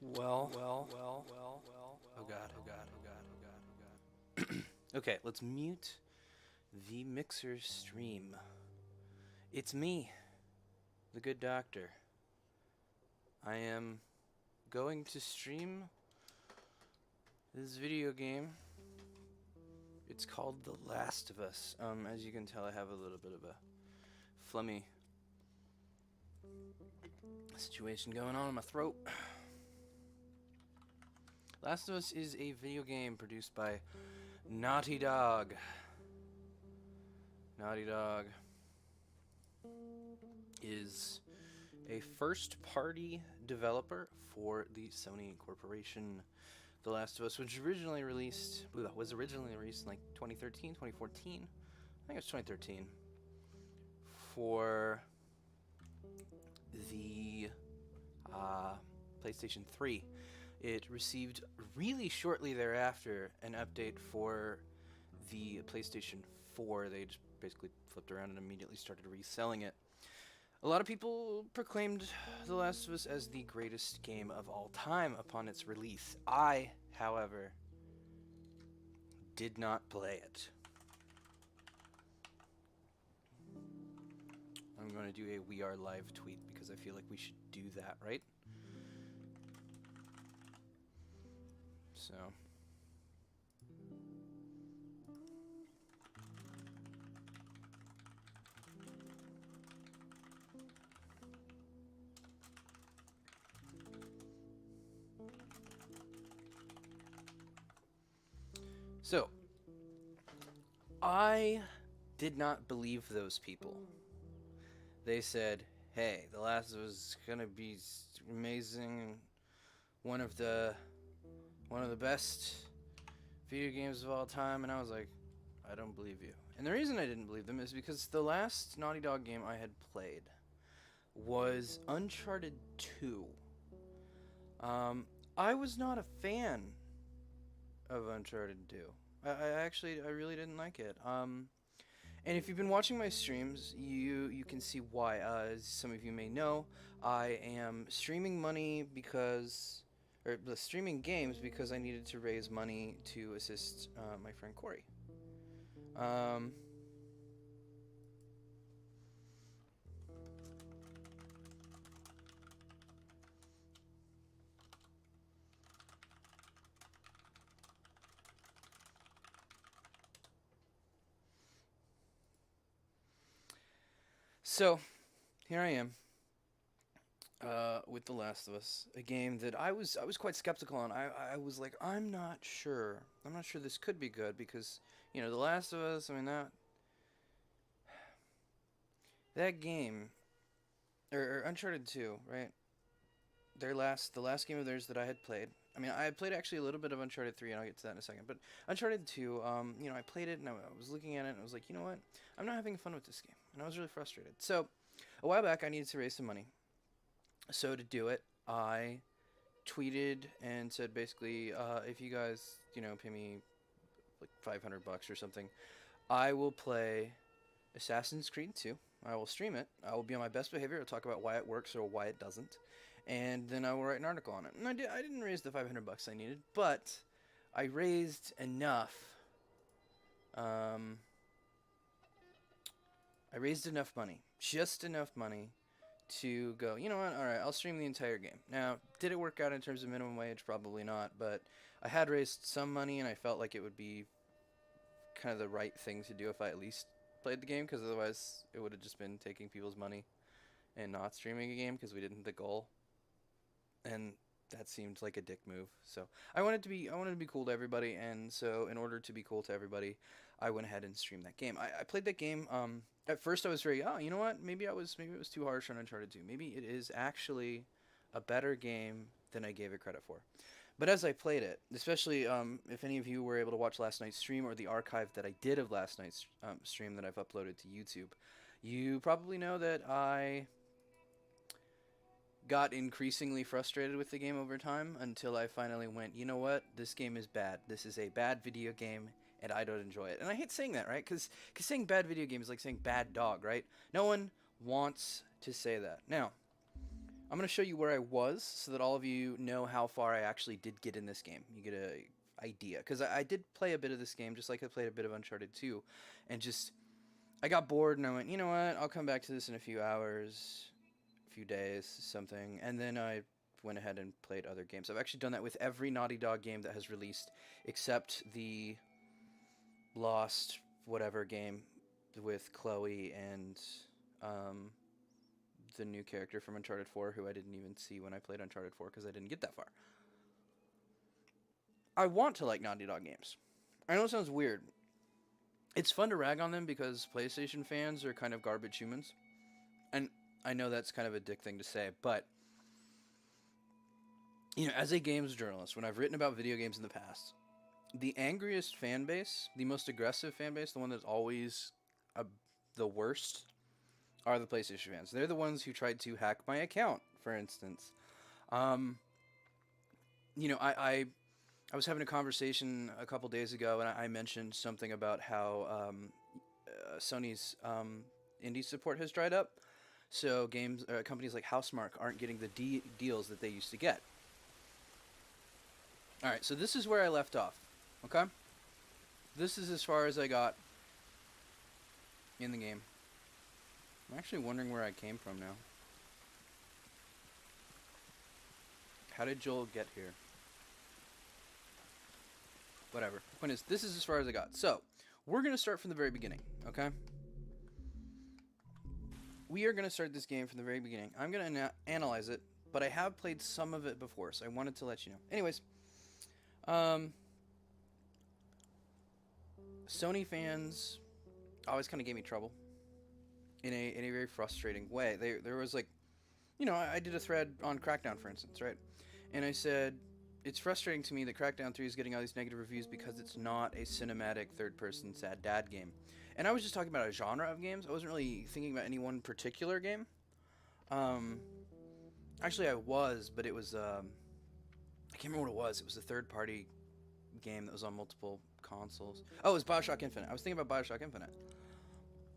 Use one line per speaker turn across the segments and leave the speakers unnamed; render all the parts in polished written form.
Oh god, oh god, oh god, oh god, oh god. Okay, let's mute the mixer stream. It's me, the good doctor. I am going to stream this video game. It's called The Last of Us. As you can tell, I have a little bit of a phlegmy situation going on in my throat. Last of Us is a video game produced by Naughty Dog. Naughty Dog is a first-party developer for the Sony Corporation. The Last of Us, which was originally released in like 2013, 2014. I think it was 2013 for the PlayStation 3. It received really shortly thereafter an update for the PlayStation 4. They just basically flipped around and immediately started reselling it. A lot of people proclaimed The Last of Us as the greatest game of all time upon its release. I, however, did not play it. I'm going to do a We Are Live tweet because I feel like we should do that, right? So... So, I did not believe those people. They said, hey, The Last of Us is gonna be amazing and one of the best video games of all time, and I was like, I don't believe you. And the reason I didn't believe them is because the last Naughty Dog game I had played was Uncharted 2. I was not a fan of Uncharted 2. I really didn't like it. And if you've been watching my streams, you can see why. As some of you may know, I am streaming streaming games because I needed to raise money to assist my friend Corey. So, here I am with The Last of Us, a game that I was quite skeptical on. I was like, I'm not sure this could be good because The Last of Us. I mean that game or Uncharted 2, right? The last game of theirs that I had played. I mean, I had played actually a little bit of Uncharted 3, and I'll get to that in a second. But Uncharted 2, I played it, and I was looking at it, and I was like, you know what? I'm not having fun with this game. And I was really frustrated. So, a while back, I needed to raise some money. So, to do it, I tweeted and said, basically, if you guys, pay me, like, $500 or something, I will play Assassin's Creed 2. I will stream it. I will be on my best behavior. I'll talk about why it works or why it doesn't, and then I will write an article on it. And I didn't raise the $500 I needed, but I raised enough. I raised enough money, just enough money, to go, you know what? All right, I'll stream the entire game. Now, did it work out in terms of minimum wage? Probably not, but I had raised some money, and I felt like it would be kind of the right thing to do if I at least played the game, because otherwise it would have just been taking people's money and not streaming a game because we didn't hit the goal, and that seemed like a dick move. So I wanted to be cool to everybody, and so in order to be cool to everybody, I went ahead and streamed that game. I played that game. At first I was very, you know what? Maybe it was too harsh on Uncharted 2. Maybe it is actually a better game than I gave it credit for. But as I played it, especially if any of you were able to watch last night's stream or the archive that I did of last night's stream that I've uploaded to YouTube, you probably know that I got increasingly frustrated with the game over time until I finally went, you know what? This game is bad. This is a bad video game, and I don't enjoy it. And I hate saying that, right? Because saying bad video game is like saying bad dog, right? No one wants to say that. Now, I'm going to show you where I was so that all of you know how far I actually did get in this game. You get a idea. Because I did play a bit of this game, just like I played a bit of Uncharted 2. And just, I got bored and I went, you know what, I'll come back to this in a few hours, a few days, something. And then I went ahead and played other games. I've actually done that with every Naughty Dog game that has released, except the Lost whatever game with Chloe and the new character from Uncharted 4, who I didn't even see when I played Uncharted 4 because I didn't get that far. I want to like Naughty Dog games. I know it sounds weird. It's fun to rag on them because PlayStation fans are kind of garbage humans. And I know that's kind of a dick thing to say, but you know, as a games journalist, when I've written about video games in the past, the angriest fan base, the most aggressive fan base, the one that's always the worst, are the PlayStation fans. They're the ones who tried to hack my account, for instance. You know, I was having a conversation a couple days ago, and I mentioned something about how Sony's indie support has dried up. So companies like Housemarque aren't getting the deals that they used to get. All right, so this is where I left off. Okay, this is as far as I got in the game. I'm actually wondering where I came from now. How did Joel get here? Whatever. The point is, this is as far as I got. So, we're going to start from the very beginning, okay? We are going to start this game from the very beginning. I'm going to analyze it, but I have played some of it before, so I wanted to let you know. Anyways, Sony fans always kind of gave me trouble in a very frustrating way. There was like, you know, I did a thread on Crackdown, for instance, right? And I said, it's frustrating to me that Crackdown 3 is getting all these negative reviews because it's not a cinematic third-person sad dad game. And I was just talking about a genre of games. I wasn't really thinking about any one particular game. Actually, I was, but it was, I can't remember what it was. It was a third-party game that was on multiple consoles. Oh, it was Bioshock Infinite. I was thinking about Bioshock Infinite.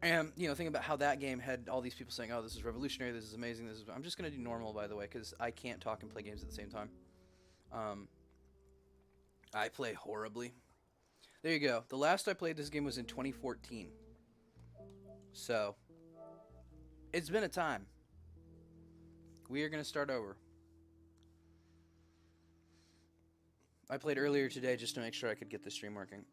And, you know, thinking about how that game had all these people saying, oh, this is revolutionary, this is amazing, this is... I'm just going to do normal, by the way, because I can't talk and play games at the same time. I play horribly. There you go. The last I played this game was in 2014. So, it's been a time. We are going to start over. I played earlier today just to make sure I could get the stream working.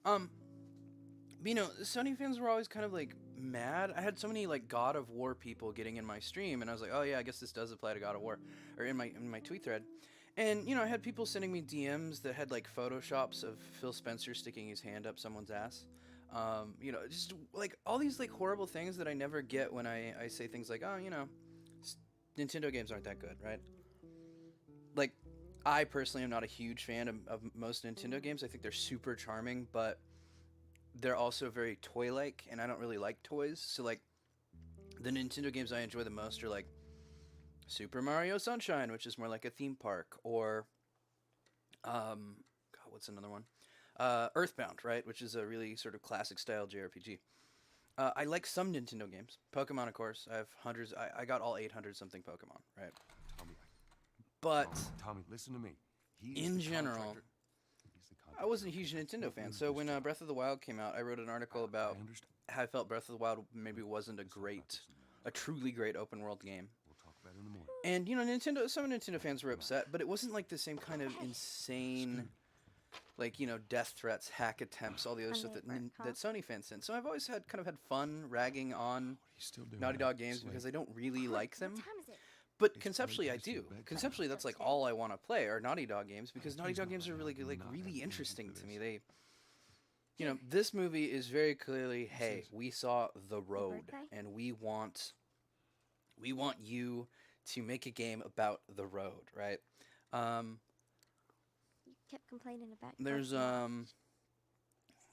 You know, Sony fans were always kind of, like, mad. I had so many, like, God of War people getting in my stream, and I was like, oh, yeah, I guess this does apply to God of War, or in my tweet thread. And, you know, I had people sending me DMs that had, like, photoshops of Phil Spencer sticking his hand up someone's ass. You know, just, like, all these, like, horrible things that I never get when I say things like, oh, you know, Nintendo games aren't that good, right? Like, I personally am not a huge fan of most Nintendo games. I think they're super charming, but they're also very toy-like, and I don't really like toys. So, like, the Nintendo games I enjoy the most are, like, Super Mario Sunshine, which is more like a theme park, or, God, what's another one? Earthbound, right, which is a really sort of classic-style JRPG. I like some Nintendo games. Pokemon, of course. I have hundreds. I got all 800-something Pokemon, right?
Tommy,
But
Tommy, listen to me.
in general, I wasn't a huge Nintendo fan. So when Breath of the Wild came out, I wrote an article about how I felt Breath of the Wild maybe wasn't a truly great open world game.
We'll talk about it in the morning.
And, you know, some Nintendo fans were upset, but it wasn't like the same kind of insane, like, you know, death threats, hack attempts, all the other stuff that Sony fans sent. So I've always had fun ragging on Naughty Dog games because I don't really like them. But conceptually, I do. Conceptually, that's like all I want to play are Naughty Dog games because Naughty Dog games are really good, like really interesting to me. They, you know, this movie is very clearly, hey, we saw the road, and we want you to make a game about the road, right?
You kept complaining about.
There's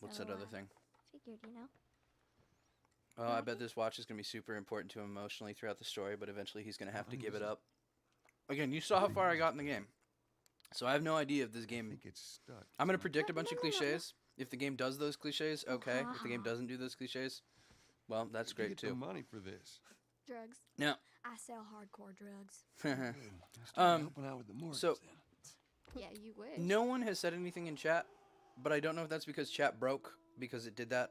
what's that other thing?
Figured, you know.
Oh, I bet this watch is going to be super important to him emotionally throughout the story, but eventually he's going to have to give it up. Again, you saw how far I got in the game. So I have no idea if this game... I'm going to predict a bunch of cliches. If the game does those cliches, okay. If the game doesn't do those cliches, well, that's great too.
Money for this.
Drugs.
Now,
I sell hardcore drugs.
Good. I started helping out with the mortgage
so-
then.
Yeah, you wish.
No one has said anything in chat, but I don't know if that's because chat broke because it did that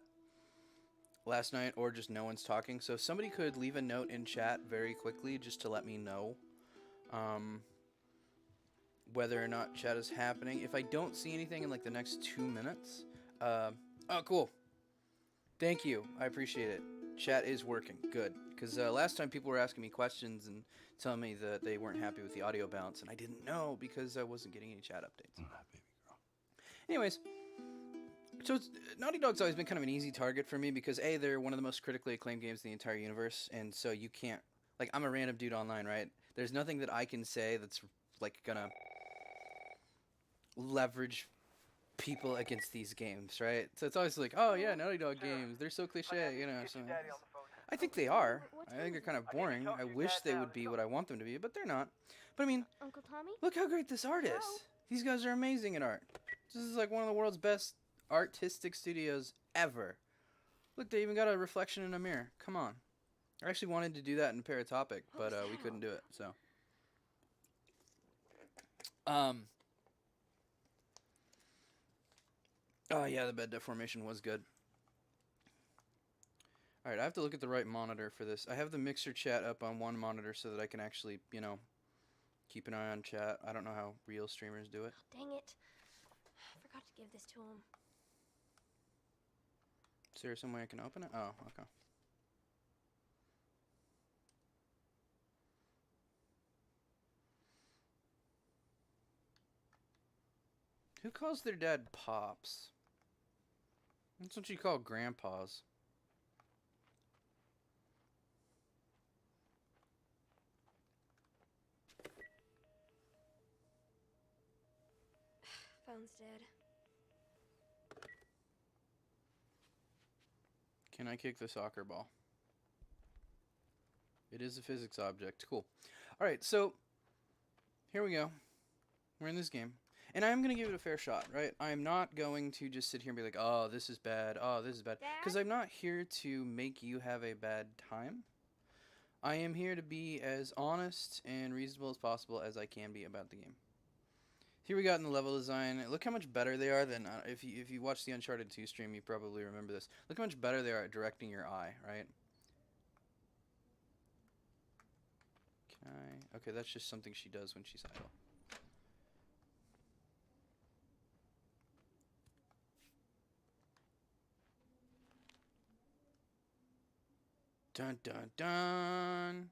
last night, or just no one's talking. So if somebody could leave a note in chat very quickly just to let me know whether or not chat is happening. If I don't see anything in like the next 2 minutes, oh cool, thank you, I appreciate it. Chat is working, good. Because last time people were asking me questions and telling me that they weren't happy with the audio bounce, and I didn't know because I wasn't getting any chat updates.
Baby girl.
Anyways, so Naughty Dog's always been kind of an easy target for me because A, they're one of the most critically acclaimed games in the entire universe, and so you can't, like, I'm a random dude online, right? There's nothing that I can say that's, like, gonna leverage people against these games, right? So it's always like, oh yeah, Naughty Dog games, they're so cliche, you know. So I think they are. I think they're kind of boring. I wish they would be what I want them to be, but they're not. But I mean,
Uncle Tommy?
look how great this art is. These guys are amazing at art. This is like one of the world's best artistic studios ever. Look, they even got a reflection in a mirror. Come on. I actually wanted to do that in Paratopic, but we couldn't do it, so. Oh yeah, the bed deformation was good. Alright, I have to look at the right monitor for this. I have the mixer chat up on one monitor so that I can actually, you know, keep an eye on chat. I don't know how real streamers do it.
Dang it. I forgot to give this to him.
Is there some way I can open it? Oh, okay. Who calls their dad Pops? That's what you call grandpas.
Phone's dead.
Can I kick the soccer ball? It is a physics object. Cool. Alright, so here we go. We're in this game. And I am going to give it a fair shot, right? I'm not going to just sit here and be like, oh, this is bad. Oh, this is bad. Because I'm not here to make you have a bad time. I am here to be as honest and reasonable as possible as I can be about the game. Here we got in the level design. Look how much better they are than if you watch the Uncharted 2 stream, you probably remember this. Look how much better they are at directing your eye, right? Can I? Okay, that's just something she does when she's idle. Dun dun dun.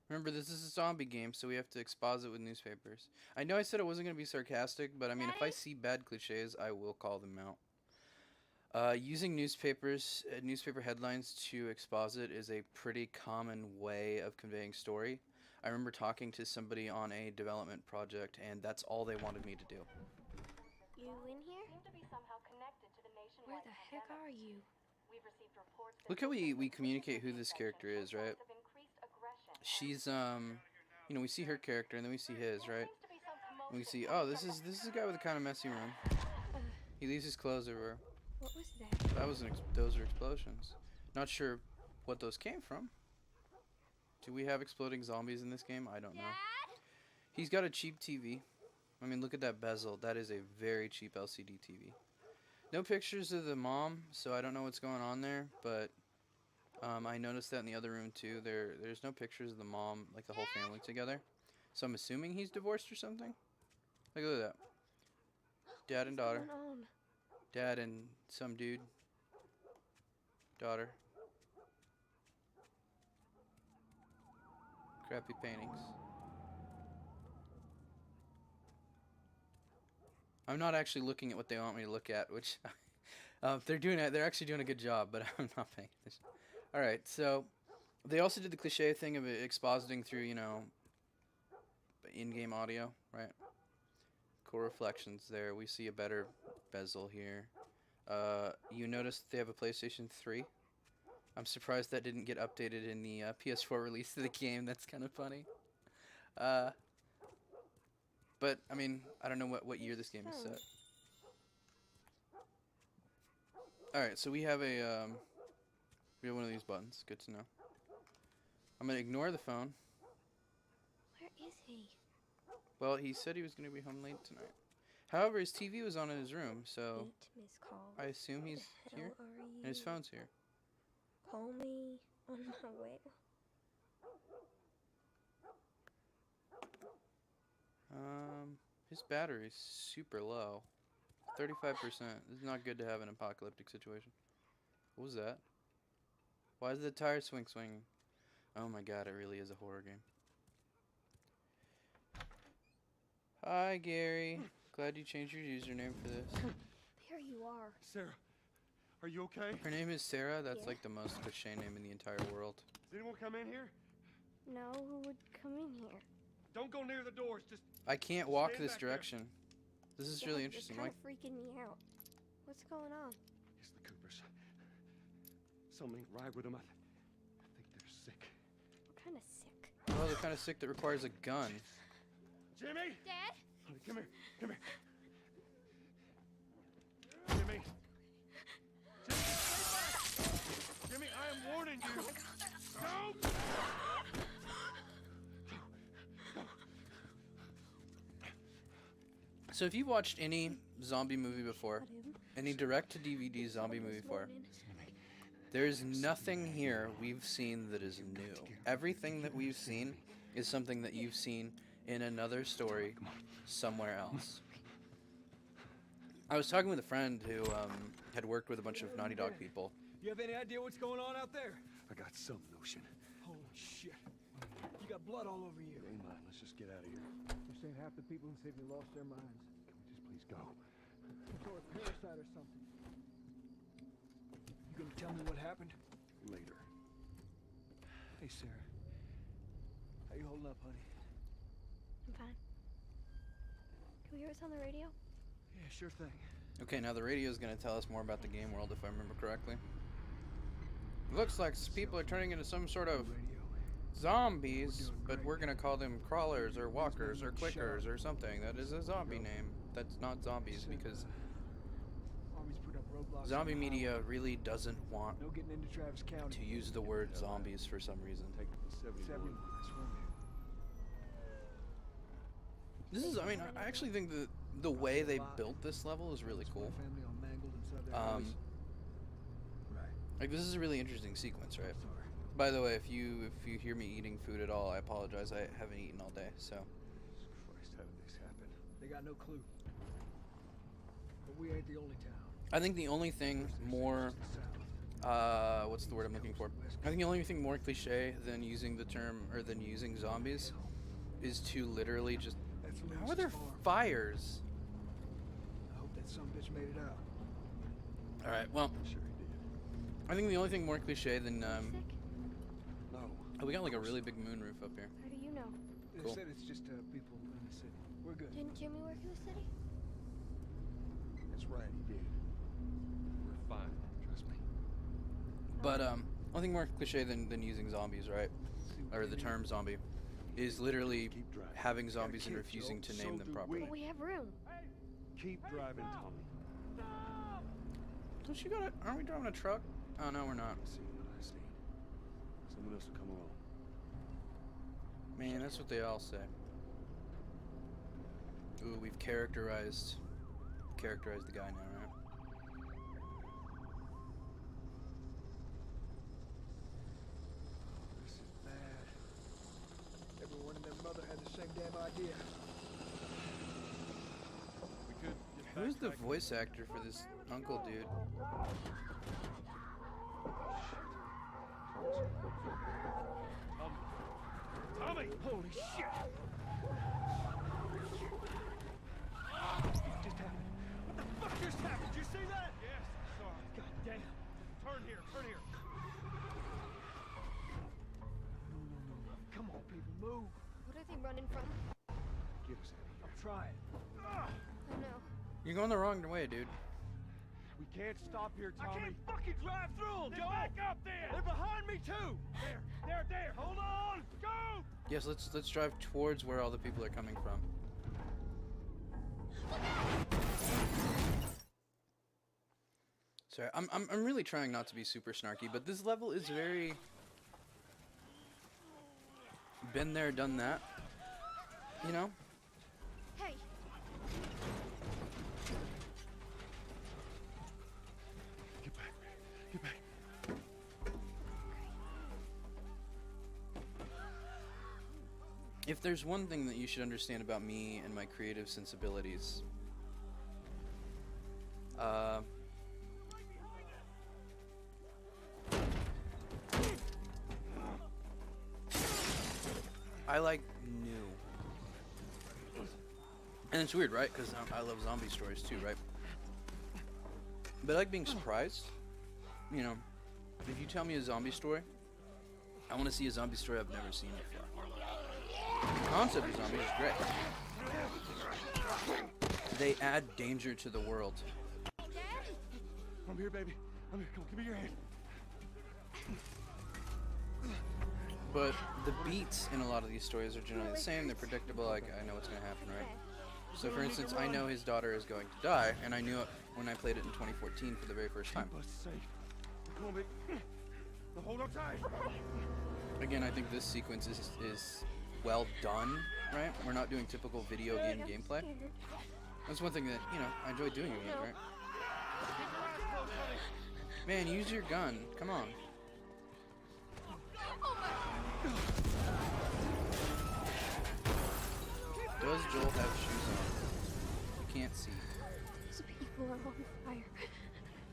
Remember, this is a zombie game, so we have to exposit with newspapers. I know I said I wasn't going to be sarcastic, but I mean, if I see bad cliches, I will call them out. Using newspapers, newspaper headlines to exposit is a pretty common way of conveying story. I remember talking to somebody on a development project, and that's all they wanted me to do.
You in here? Where the heck are you?
Look how we communicate who this character is, right? She's you know, we see her character and then we see his, right? And we see, oh, this is a guy with a kind of messy room. He leaves his clothes everywhere.
What was that?
That was those are explosions. Not sure what those came from. Do we have exploding zombies in this game? I don't know. He's got a cheap TV. I mean, look at that bezel. That is a very cheap LCD TV. No pictures of the mom, so I don't know what's going on there, but I noticed that in the other room too. There's no pictures of the mom, like the whole family together. So I'm assuming he's divorced or something. Look at that. Dad and daughter.
What's going on?
Dad and some dude. Daughter. Crappy paintings. I'm not actually looking at what they want me to look at, which they're actually doing a good job, but I'm not paying attention. All right, so they also did the cliche thing of expositing through, you know, in-game audio, right? Cool reflections there. We see a better bezel here. You notice they have a PlayStation 3. I'm surprised that didn't get updated in the PS4 release of the game. That's kind of funny. But, I mean, I don't know what year this game is set. Alright, so we have a, we have one of these buttons. Good to know. I'm going to ignore the phone.
is he?
Well, he said he was going to be home late tonight. However, his TV was on in his room, so
8 missed calls.
I assume he's
Where the
here.
hell are
And his
you?
phone's here.
Call me on my way.
His battery's super low. 35%. This is not good to have in an apocalyptic situation. What was that? Why is the tire swinging? Oh my god, it really is a horror game. Hi, Gary. Glad you changed your username for this.
There you are.
Sarah, are you okay?
Her name is Sarah. That's
Yeah.
like the most cliche name in the entire world.
Did anyone come in here?
No, who would come in here?
Don't go near the doors. Just
I can't walk
Stand
this
back there.
direction. This is
Yeah,
really
it's
interesting.
kind
Like,
of freaking me out. What's going on?
it's the Coopers. Something ain't right with them. I think they're sick.
What kind of sick?
oh, they're kind of sick that requires a gun.
Jimmy,
Dad?
honey, come here. Come here. Jimmy. Jimmy, stay back. Jimmy, I am warning you. Go.
So if you've watched any zombie movie before,
Got him.
any direct-to-DVD zombie movie
This
before,
morning.
there's nothing here we've seen that is new. Everything that we've seen is something that you've seen in another story somewhere else. I was talking with a friend who had worked with a bunch of Naughty Dog people.
You have any idea what's going on out there?
I got some notion.
Holy shit. You got blood all over you.
It ain't mine. Let's just get out of here.
You're saying half the people in the city lost their minds.
Can we just please go?
Some sort of parasite or something. You gonna tell me what happened?
Later.
Hey, Sarah. How you holding up, honey?
I'm fine. Can we hear us on the radio?
Yeah, sure thing.
Okay, now the radio is going to tell us more about the game world, if I remember correctly. Looks like people are turning into some sort of
Radio.
zombies, but we're going to call them crawlers or walkers or clickers or something. That is a zombie name. That's not zombies, because
Army's put up roadblocks.
zombie
on the
media
highway.
really doesn't want
No getting into Travis County.
to use the word zombies for some reason.
Take the 71.
71. That's where I'm at.
This is, I mean, I actually think the way they built this level is really
That's my
cool.
family all mangled inside their
Um,
house. Right.
Like, this is a really interesting sequence, right?
Sorry.
By the way, if you hear me eating food at all, I apologize. I haven't eaten all day, so.
Christ, how did this happen?
They got no clue. But we ain't the only town.
I think the only thing more,
South.
what's the word I'm looking for? I think the only thing more cliche than using the term, or than using zombies, is to literally just,
That's
how are
Lewis's
there
farm.
fires?
I hope that sumbitch made it out.
Alright, well,
Sure he did.
I think the only thing more cliche than,
Sick?
No.
oh, we got like a really big moon roof up here.
How do you know?
They
Cool.
said it's just people in the city. We're good.
Didn't Jimmy work in the city?
That's right, he did. We're fine. Trust me.
But, only thing more cliche than using zombies, right?
See what
Or
we
the
do.
term zombie, is literally
Keep driving.
having zombies and
kids,
refusing
Joe.
to name
So
them
do
properly.
But we have room.
Keep driving, Tommy.
Don't you got a, aren't we driving a truck? Oh, no, we're not.
I've seen what I seen. Someone else will come along.
Man, that's what they all say. Ooh, we've characterized the guy now, right?
This is bad. Everyone and their mother had the same damn idea.
We could get
Who's the
backtrack.
voice actor for this uncle dude?
Tommy!
Holy shit! What just happened? What the fuck just happened? Did you see that?
Yes, sorry.
God damn.
Turn here, turn here.
No. Come on, people, move.
What are they running from?
Get us out of here.
I'm trying.
Oh no.
You're going the wrong way, dude.
We can't stop here,
I
Tommy.
can't fucking drive through them,
Then
Joe!
back up there!
They're behind me, too!
There! Hold on! Go!
Yes, let's drive towards where all the people are coming from. Sorry, I'm really trying not to be super snarky, but this level is very been there, done that. you know,
Hey.
Get back, man. Get back.
if there's one thing that you should understand about me and my creative sensibilities, I like new. And it's weird, right? Because I love zombie stories too, right? But I like being surprised. You know, if you tell me a zombie story, I want to see a zombie story I've never seen before. The concept of zombies is great. They add danger to the world.
I'm here, baby. I'm here. Come on, give me your hand.
But the beats in a lot of these stories are generally the same. They're predictable. Like, I know what's going to happen, right? So, for instance, I know his daughter is going to die, and I knew it when I played it in 2014 for the very first time.
Keep us safe. Come on, baby. Now hold on tight.
Again, I think this sequence is well done, right? We're not doing typical video game gameplay. That's one thing that, you know, I enjoy doing again, right? Man, use your gun. Come on. Does Joel have shoes on? You can't see.
These people are on fire.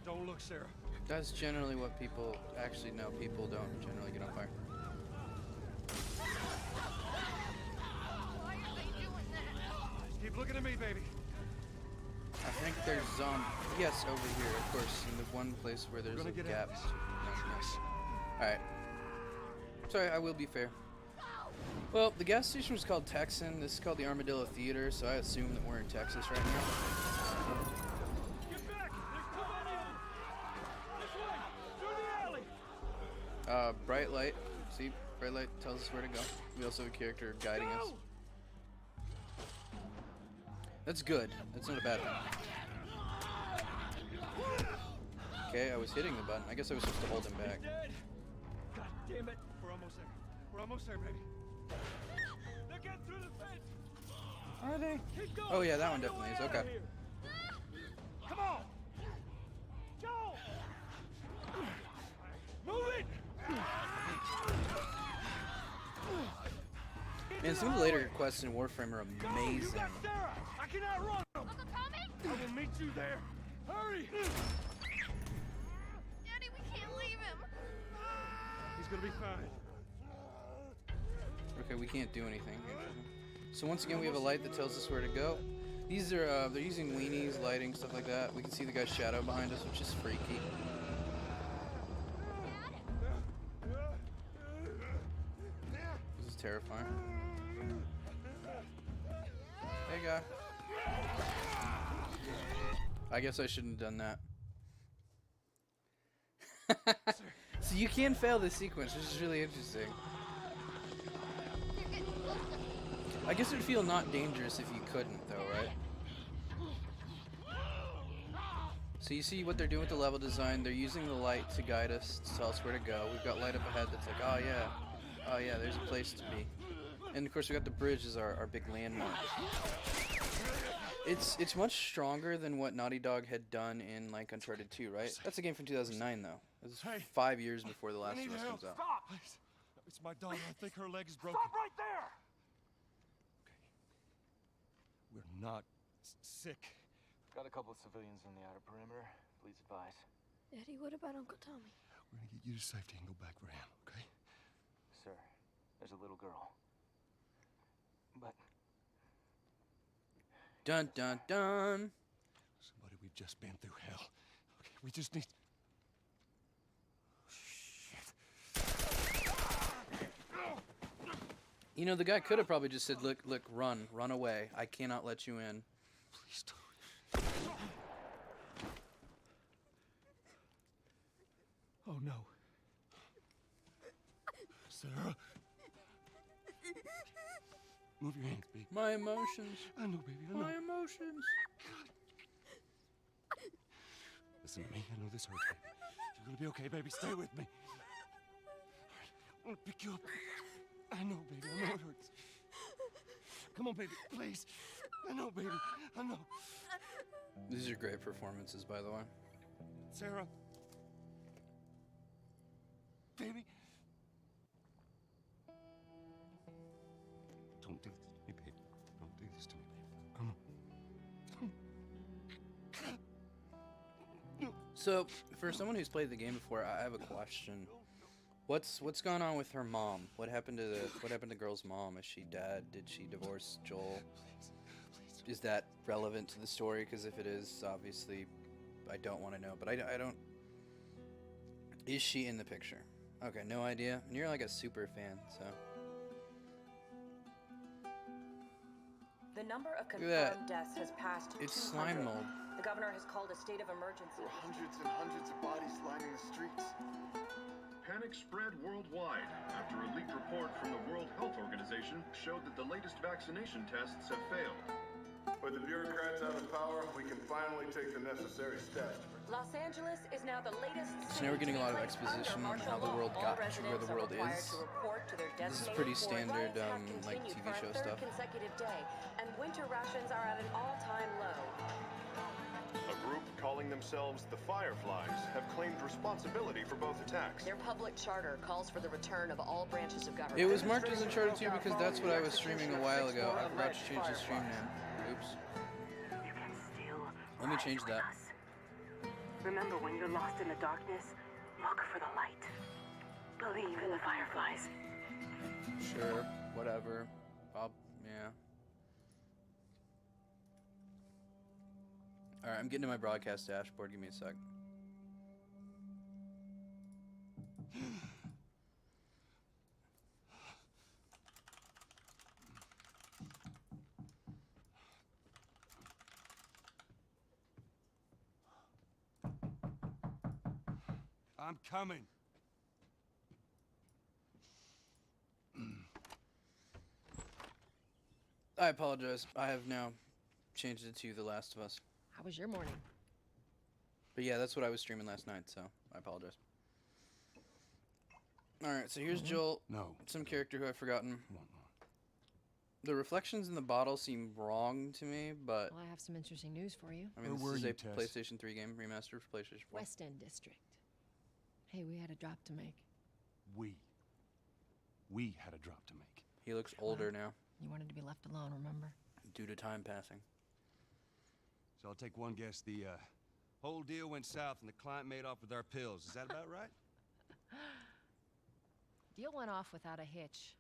Don't look, Sarah.
That's generally what people actually know. People don't generally get on fire.
Why are they doing that?
Keep looking at me, baby.
I think there's yes, over here, of course, in the one place where there's
Gonna
a
get
gap.
out.
Yes. Alright. Sorry, I will be fair. Well, the gas station was called Texan. This is called the Armadillo Theater, so I assume that we're in Texas right now.
Get back! There's too many of them! This way! Through the alley!
Bright light. See, bright light tells us where to go. We also have a character guiding us. That's good. That's not a bad thing. Okay, I was hitting the button. I guess I was supposed to hold him back.
Dead! God damn it! We're almost there. We're almost there, baby. They're getting through the fence!
Are they?
Keep going!
Oh yeah, that one
Find a
definitely
way
is.
out
Okay.
of here. Come on! Joel! Move it!
Man, some of the later quests in Warframe are
Go! You
amazing.
got Sarah! I can outrun them!
Uncle Tommy?
I will meet you there! Hurry!
Daddy, we can't leave him.
He's gonna be fine.
Okay, we can't do anything. So once again, we have a light that tells us where to go. These are, they're using weenies, lighting, stuff like that. We can see the guy's shadow behind us, which is freaky. This is terrifying. Hey, guy. I guess I shouldn't have done that. So you can fail this sequence, which is really interesting. I guess it would feel not dangerous if you couldn't, though, right? So you see what they're doing with the level design. They're using the light to guide us, to tell us where to go. We've got light up ahead that's like, oh yeah, there's a place to be. And of course we got the bridge as our big landmark. It's much stronger than what Naughty Dog had done in like Uncharted 2, right? That's a game from 2009 though. It was
Hey.
5 years before The
I
Last
need
of Us
help.
comes out.
Stop! Please. It's my daughter. I think her leg is broken.
Stop right there!
We're not sick.
Got a couple of civilians on the outer perimeter. Please advise.
Daddy, what about Uncle Tommy?
We're gonna get you to safety and go back for him, okay?
Sir, there's a little girl. But
Dun dun dun.
Somebody, we've just been through hell. Okay, we just need...
You know, the guy could have probably just said, look, run away. I cannot let you in.
Please don't. Oh no. Sarah. Move your hands, baby.
My emotions.
I know, baby, I know.
My emotions.
Listen to me. I know this hurts, baby. You're gonna be okay, baby. Stay with me. All right, I'm gonna pick you up. I know, baby. I know it hurts.
Come on, baby, please. I know, baby. I know.
These are great performances, by the way.
Sarah. Baby. Don't do this to me, baby. Don't do this to me, baby. Come on.
So, for someone who's played the game before, I have a question. What's gone on with her mom? What happened to the girl's mom? Is she dead? Did she divorce Joel? Is that relevant to the story? Because if it is, obviously, I don't want to know. But I don't. Is she in the picture? Okay, no idea. And you're like a super fan, so.
The number of
Look at that.
confirmed deaths has passed
It's
200.
slime mold.
The governor has called a state of emergency.
There are hundreds and hundreds of bodies lining the streets.
Panic spread worldwide after a leaked report from the World Health Organization showed that the latest vaccination tests have failed.
With the bureaucrats out of power, we can finally take the necessary steps.
Los Angeles is now the latest
So now we're getting a lot of
city to be placed
exposition
under
on how the
martial
world
law.
got
All
to where the
residents are
world
required
is.
to report to their
This is
designated
pretty
board.
standard,
Riots have
like
continued
TV
for a
show
third
stuff.
consecutive day, and winter rations are at an all-time low.
A group calling themselves the Fireflies have claimed responsibility for both attacks.
Their public charter calls for the return of all branches of government.
It was marked as Uncharted 2 because that's what I was streaming a while ago. I forgot to change the stream name. Oops.
You can still
Let me change
ride with
that.
us. Remember, when you're lost in the darkness, look for the light. Believe in the Fireflies.
Sure, whatever. Yeah. Alright, I'm getting to my broadcast dashboard. Give me a sec.
I'm coming.
I apologize. I have now changed it to The Last of Us.
How was your morning?
But yeah, that's what I was streaming last night, so I apologize. Alright, so here's Joel,
No.
some character who I've forgotten.
Come on.
The reflections in the bottle seem wrong to me, but
Well, I have some interesting news for you.
I mean,
Where were
this is
you,
a
Tess?
PlayStation 3 game remastered for PlayStation 4.
West End District. Hey, we had a drop to make.
We had a drop to make.
He looks older now
You wanted to be left alone, remember?
due to time passing.
So I'll take one guess. The whole deal went south and the client made off with our pills. Is that about right?
Deal went off without a hitch.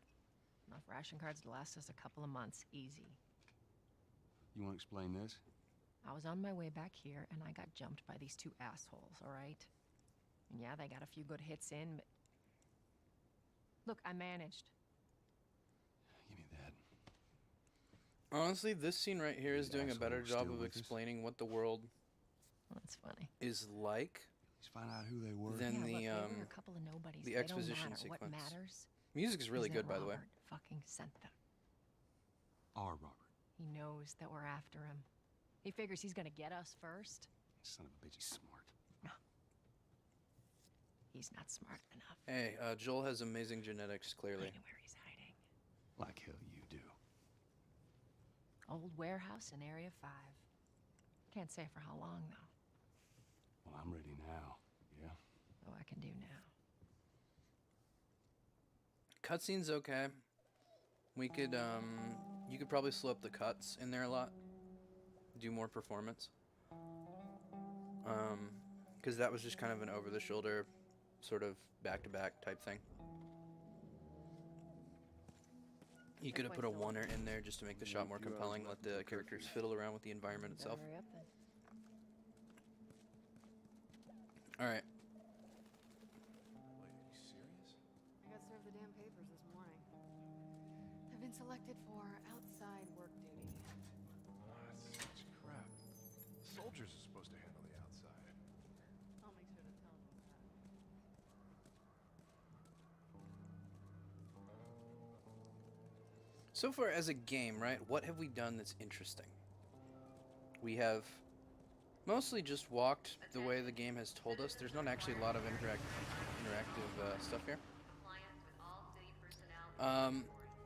Enough ration cards to last us a couple of months, easy.
You want to explain this?
I was on my way back here, and I got jumped by these two assholes, all right? And yeah, they got a few good hits in, but... Look, I managed.
Give me that.
Honestly, this scene right here is
The
doing a better
asshole's
job
still
of
with us?
explaining what the world
That's funny.
is like
Let's find out who they were.
than
yeah,
the
look, they were a couple of nobodies.
the
They
exposition
don't matter.
sequence.
What matters
music's really
is
good,
that
by the way.
Robert fucking sent them.
Our Robert.
He knows that we're after him. He figures he's gonna get us first.
Son of a bitch, he's smart.
He's not smart enough.
Hey, Joel has amazing genetics,
I
clearly.
know where he's hiding.
Like hell you do.
Old warehouse in Area 5. Can't say for how long, though.
Well, I'm ready now. Yeah?
Oh, I can do now.
Cutscene's okay. We could, you could probably slow up the cuts in there a lot. Do more performance. Because that was just kind of an over-the-shoulder, sort of back-to-back type thing. You could have put a oneer in there just to make the shot more compelling, let the characters fiddle around with the environment itself.
Better hurry up then.
Alright.
Wait, are you serious?
I got served the damn papers this morning. I've been selected for outside work duty.
That's such crap. Soldiers are supposed to handle the outside.
I'll make sure to tell them that.
So far as a game, right, what have we done that's interesting? We have mostly just walked the way the game has told us. There's not actually a lot of interactive stuff here.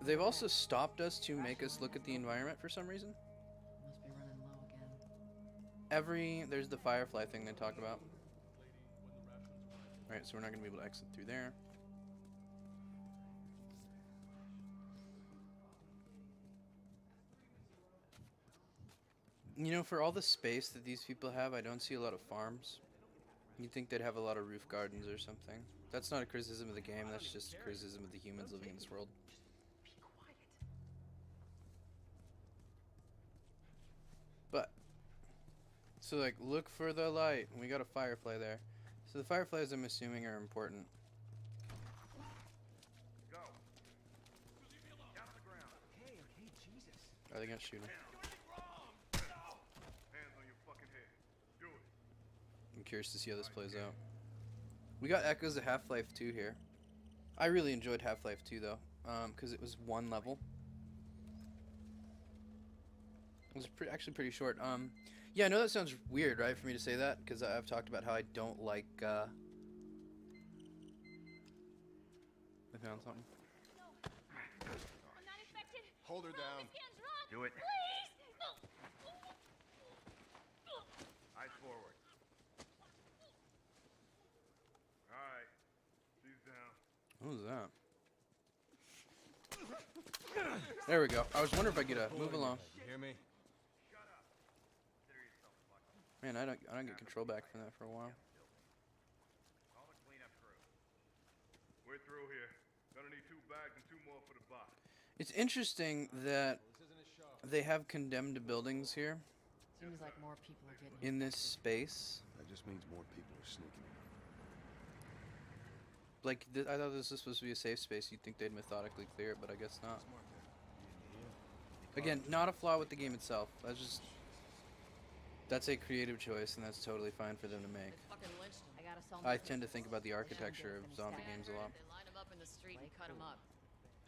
They've also stopped us to make us look at the environment for some reason.
Must be running low again.
There's the firefly thing they talk about. Alright, so we're not going to be able to exit through there. You know, for all the space that these people have, I don't see a lot of farms. You'd think they'd have a lot of roof gardens or something. That's not a criticism of the game, that's just a criticism of the humans living in this world.
Be quiet.
But, so like, look for the light. We got a firefly there. So the fireflies, I'm assuming, are important.
Go. Down on the ground.
Okay, Jesus.
Are they gonna shoot him?
Hands on your fucking head. Do it.
I'm curious to see how this plays out. We got echoes of Half-Life 2 here. I really enjoyed Half-Life 2 though, because it was one level. It was actually pretty short. Yeah, I know that sounds weird, right, for me to say that, because I've talked about how I don't like. I found something.
I'm not infected.
Hold her down.
Do it.
Please! No!
Eyes forward. Alright. She's down.
What was that? There we go. I was wondering if I could move along.
You hear me?
Shut up. Consider yourself lucky.
Man, I don't get control back from that for a while.
Call the cleanup crew. We're through here. Gonna need 2 bags and 2 more for the box.
It's interesting that they have condemned buildings here
Seems like more people are getting
in this space.
That just means more people are sneaking in.
Like, I thought this was supposed to be a safe space. You'd think they'd methodically clear it, but I guess not. Again, not a flaw with the game itself. That's a creative choice, and that's totally fine for them to make.
fucking lynched him. I gotta sell
I tend to think about the architecture of zombie games a lot.
They line him up in the street and cut him up.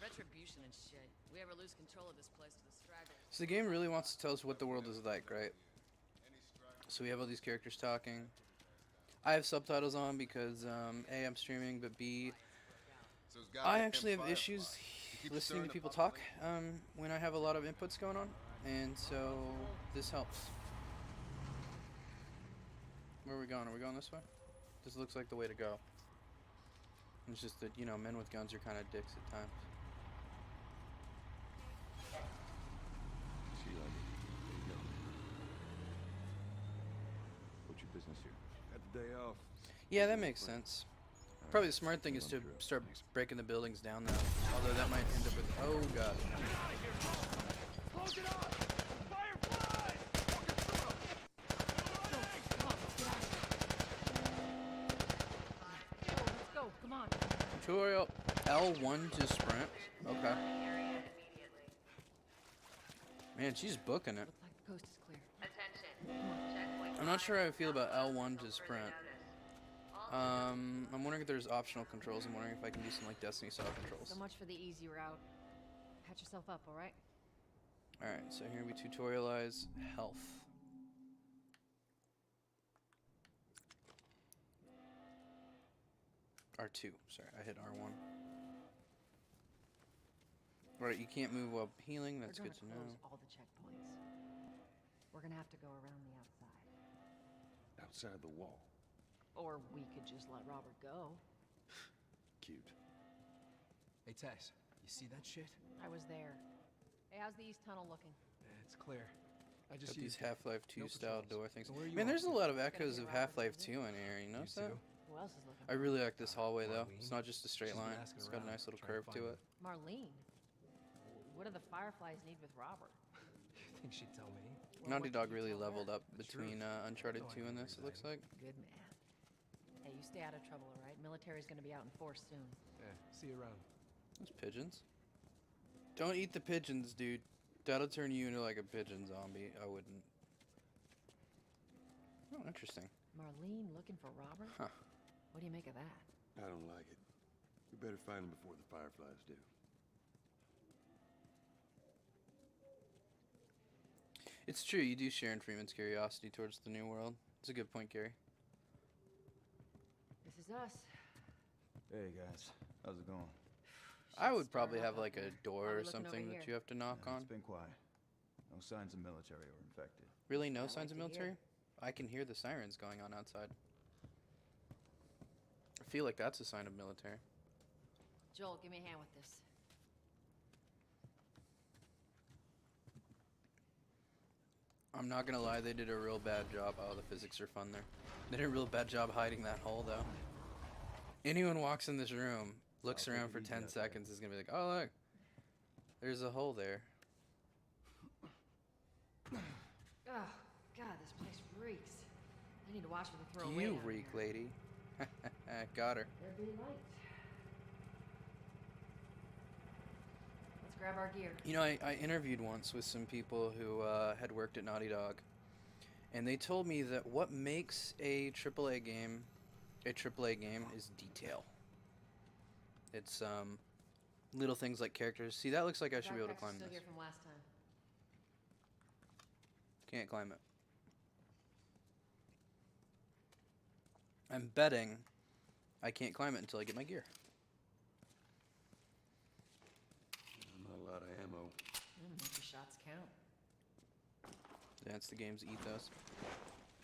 Retribution and shit. We ever lose control of this place to the stragglers.
So the game really wants to tell us what the world is like, right? So we have all these characters talking. I have subtitles on because A, I'm streaming, but B, I actually have issues listening to people talk when I have a lot of inputs going on, and so this helps. Where are we going? Are we going this way? This looks like the way to go. It's just that, you know, men with guns are kind of dicks at times.
See, like, there you go. What's your business here?
Got the day off.
Yeah, that makes sense. Probably the smart thing is to start breaking the buildings down now. Although that might end up with... Oh, God.
Close it up! Firefly!
Let's go, come on.
Tutorial L1 to sprint. Okay. Man, she's booking it.
Looks like the coast is clear.
Attention.
I'm not sure how I feel about L1 to sprint. I'm wondering if there's optional controls. I'm wondering if I can do some like Destiny style controls.
So much for the easy route. Patch yourself up, alright?
Alright, so here we tutorialize health. R2. Sorry, I hit R1. Right, you can't move while healing. That's
We're
good to
gonna
know.
close all the checkpoints. We're gonna have to go around the outside.
Outside the wall.
Or we could just let Robert go.
Cute.
Hey, Tess, you see that shit?
I was there. Hey, how's the east tunnel looking?
It's clear. I just
Got these
used it.
Half-Life 2
No
style
patrols.
door things.
So where are you
Man, there's a
off
lot
to?
of echoes of Half-Life 2 in here. You notice that?
Who else is looking
I
for
really like this hallway though. It's
Marlene.
not just a straight
She's been
line.
asking
It's got a
around,
nice little
trying to
curve to
find
it.
Marlene? What do the Fireflies need with Robert?
You think she'd tell me?
Well,
Naughty
what
Dog
did you
really
tell her?
leveled up
The
between
truth.
Uncharted
No, I
2 and
know
this, it looks like.
Good man. Hey, you stay out of trouble, alright? Military's gonna be out in force soon.
Yeah, see you around.
Those pigeons. Don't eat the pigeons, dude. That'll turn you into like a pigeon zombie. I wouldn't. Oh, interesting.
Marlene looking for Robert?
Huh.
What do you make of that?
I don't like it. We better find him before the Fireflies do.
It's true, you do share in Freeman's curiosity towards the new world. It's a good point, Gary.
This is us.
Hey guys, how's it going?
I would
Shit's
probably
stirring up
have
out
like a
there.
door
Why
or
we looking over
something that
here?
you have to knock on.
It's been quiet. No signs of military or infected.
Really, no
I
signs of
like to hear.
military? I can hear the sirens going on outside. I feel like that's a sign of military.
Joel, give me a hand with this.
I'm not gonna lie, they did a real bad job. Oh, the physics are fun there. They did a real bad job hiding that hole, though. Anyone walks in this room, looks
I'll take
around
it
for
easy
10
out there.
seconds, is gonna be like, oh, look, there's a hole there.
Oh, God, this place reeks. I need to watch what they throw away
You
down
reek,
here.
lady. Got her.
There'd be light. Let's grab our gear.
You know, I interviewed once with some people who had worked at Naughty Dog, and they told me that what makes a AAA game is detail. It's little things like characters. See, that looks like I should be able to
Backpack's
climb
still
this.
here from last time.
Can't climb it. I'm betting I can't climb it until I get my gear.
Not a lot of ammo.
Make your shots count.
That's the game's ethos.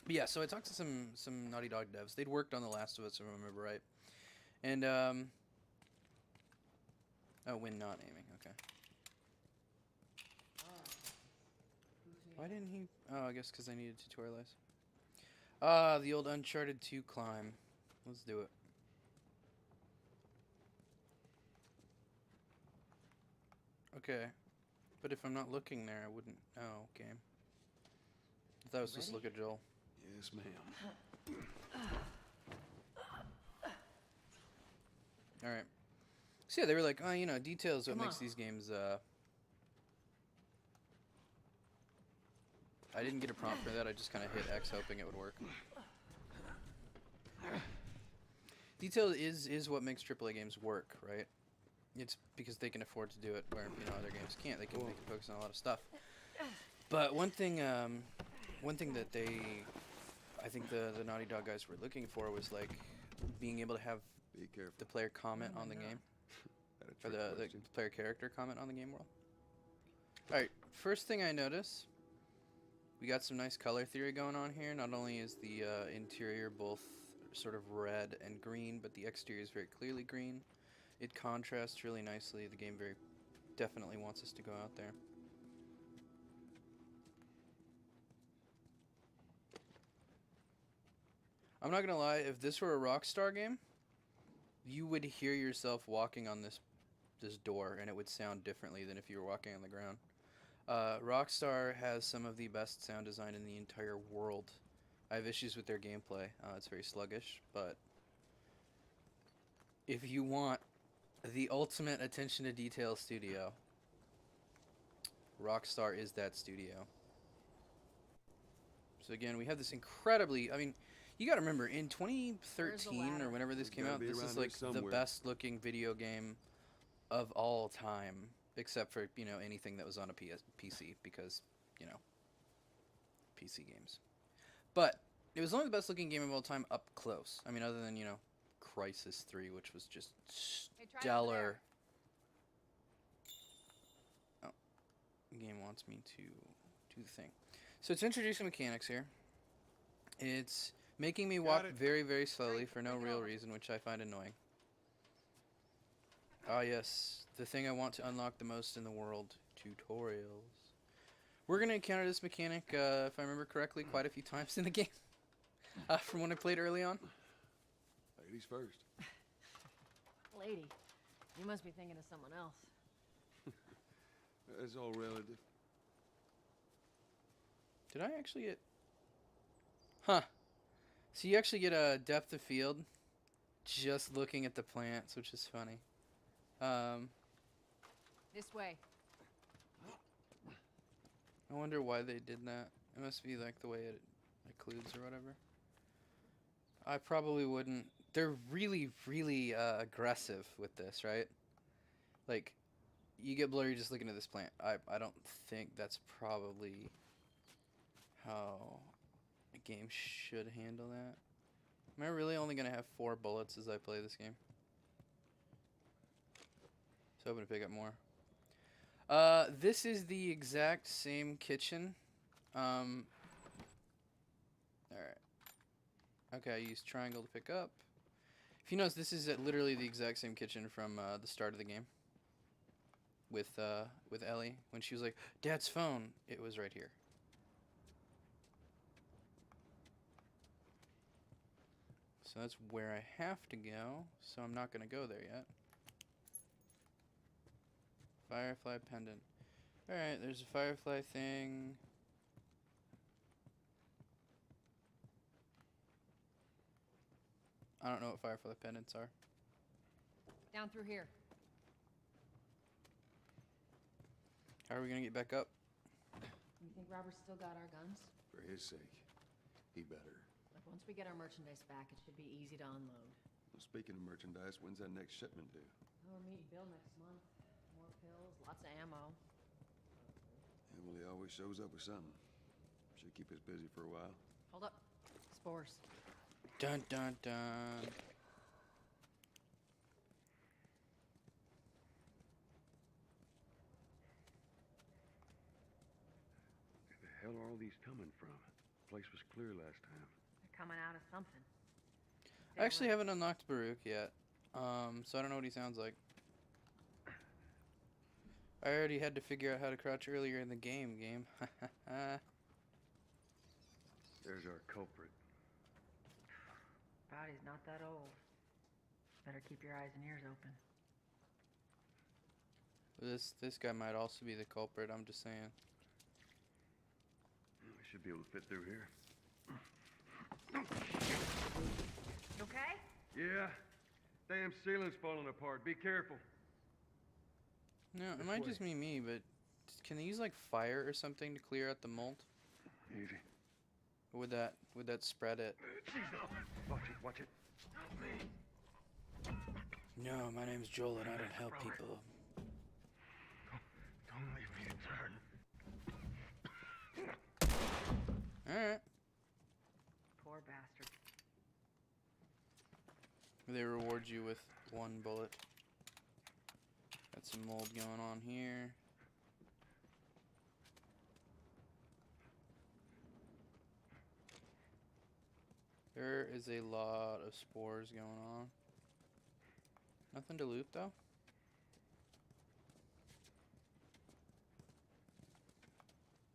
But yeah, so I talked to some Naughty Dog devs. They'd worked on The Last of Us, if I remember right. And, oh, when not aiming, okay. Why didn't he? Oh, I guess because I needed to tutorialize. Ah, the old Uncharted 2 climb. Let's do it. Okay. But if I'm not looking there, I wouldn't. Oh, game. I thought I was supposed to look at Joel.
Yes, ma'am.
Alright. So yeah, they were like, oh, you know, detail is what
Come
makes
on.
these games, I didn't get a prompt for that, I just kind of hit X hoping it would work. Detail is what makes AAA games work, right? It's because they can afford to do it where, you know, other games can't. They can focus on a lot of stuff. But one thing that I think the Naughty Dog guys were looking for was, like, being able to have
Be careful.
the player comment on the game. Or the player character comment on the game world. Alright, first thing I notice, we got some nice color theory going on here. Not only is the interior both sort of red and green, but the exterior is very clearly green. It contrasts really nicely. The game very definitely wants us to go out there. I'm not gonna lie, if this were a Rockstar game, you would hear yourself walking on this door, and it would sound differently than if you were walking on the ground. Rockstar has some of the best sound design in the entire world. I have issues with their gameplay. It's very sluggish, but if you want the ultimate attention to detail studio, Rockstar is that studio. So again, we have this incredibly, I mean, you gotta remember, in 2013 or whenever this came
gotta
out,
be
this
around
is
here
like the
somewhere.
best looking video game of all time, except for, you know, anything that was on a PC, because, you know, PC games. But it was only the best looking game of all time up close. I mean, other than, you know, Crysis 3, which was just stellar. Oh, the game wants me to do the thing. So it's introducing mechanics here. It's making me walk very, very slowly for no real reason, which I find annoying. Ah, yes, the thing I want to unlock the most in the world, tutorials. We're going to encounter this mechanic, if I remember correctly, quite a few times in the game, from when I played early on.
Ladies first.
Lady, you must be thinking of someone else.
It's all relative.
Did I actually get... Huh. So you actually get a depth of field just looking at the plants, which is funny.
This way.
I wonder why they did that. It must be like the way it occludes or whatever. I probably wouldn't. They're really, really aggressive with this, right? Like, you get blurry just looking at this plant. I don't think that's probably how a game should handle that. Am I really only going to have 4 bullets as I play this game? hoping to pick up more. This is the exact same kitchen. Alright. Okay, I used triangle to pick up. If you notice, this is literally the exact same kitchen from the start of the game. With Ellie. When she was like, Dad's phone, it was right here. So that's where I have to go, so I'm not going to go there yet. Firefly pendant. Alright, there's a firefly thing. I don't know what firefly pendants are.
Down through here.
How are we going to get back up?
You think Robert's still got our guns?
For his sake, he better.
Look, once we get our merchandise back, it should be easy to unload.
Well, speaking of merchandise, when's that next shipment due?
Oh, we're meeting Bill next month. More pills, lots of ammo.
Yeah, well, he always shows up with something. Should keep us busy for a while.
Hold up. Spores.
Dun dun dun.
Where the hell are all these coming from? The place was clear last time.
They're coming out of something.
I actually haven't unlocked Baruch yet, so I don't know what he sounds like. I already had to figure out how to crouch earlier in the game.
There's our culprit.
Body's not that old. Better keep your eyes and ears open.
This guy might also be the culprit, I'm just saying.
We should be able to fit through here.
Okay?
Yeah. Damn ceiling's falling apart. Be careful.
No, it might just be me, but can they use like fire or something to clear out the mold?
Easy.
Or would that spread it?
Watch it, watch it.
No, my name's Joel and I don't help people.
Don't leave me to turn.
Alright.
Poor bastard.
They reward you with 1 bullet. Got some mold going on here. There is a lot of spores going on. Nothing to loot though.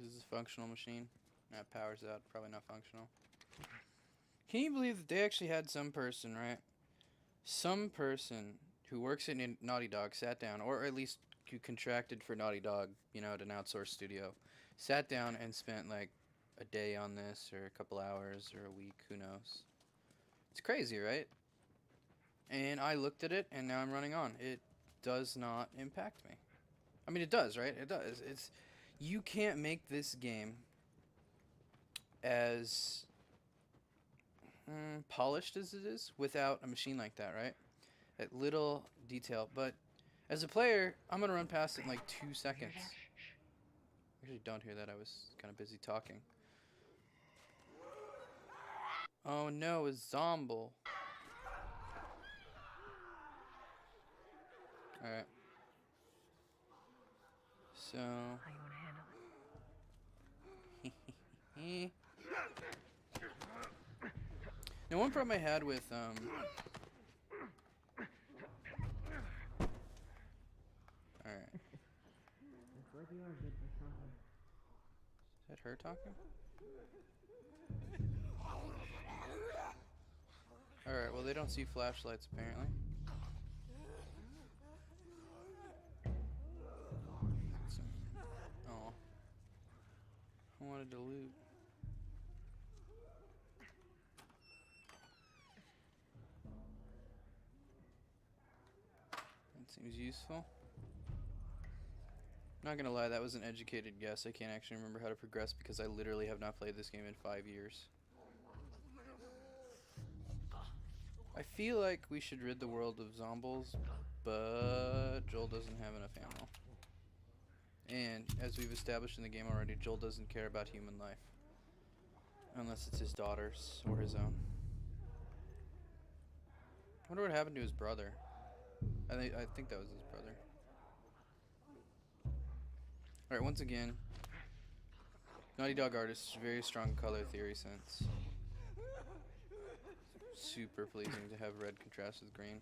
This is a functional machine. That power's out. Probably not functional. Can you believe that they actually had some person, right? Some person who works at Naughty Dog sat down, or at least who contracted for Naughty Dog, you know, at an outsourced studio, sat down and spent like a day on this, or a couple hours, or a week, who knows. It's crazy, right? And I looked at it, and now I'm running on. It does not impact me. I mean, it does, right? It does. You can't make this game as polished as it is without a machine like that, right? That little detail. But as a player, I'm going to run past it in like 2 seconds. I actually don't hear that. I was kind of busy talking. Oh no, a zomble. Alright. So...
How you want to handle it?
Now, one problem I had with, Alright.
Looks like you are good for something.
Is that her talking? Alright, well they don't see flashlights apparently. Oh. I wanted to loot. That seems useful. Not gonna lie, that was an educated guess. I can't actually remember how to progress because I literally have not played this game in 5 years. I feel like we should rid the world of zombies, but Joel doesn't have enough ammo. And as we've established in the game already, Joel doesn't care about human life. Unless it's his daughter's or his own. I wonder what happened to his brother. I think that was his brother. Alright, once again, Naughty Dog artists, very strong color theory sense. Super pleasing to have red contrast with green.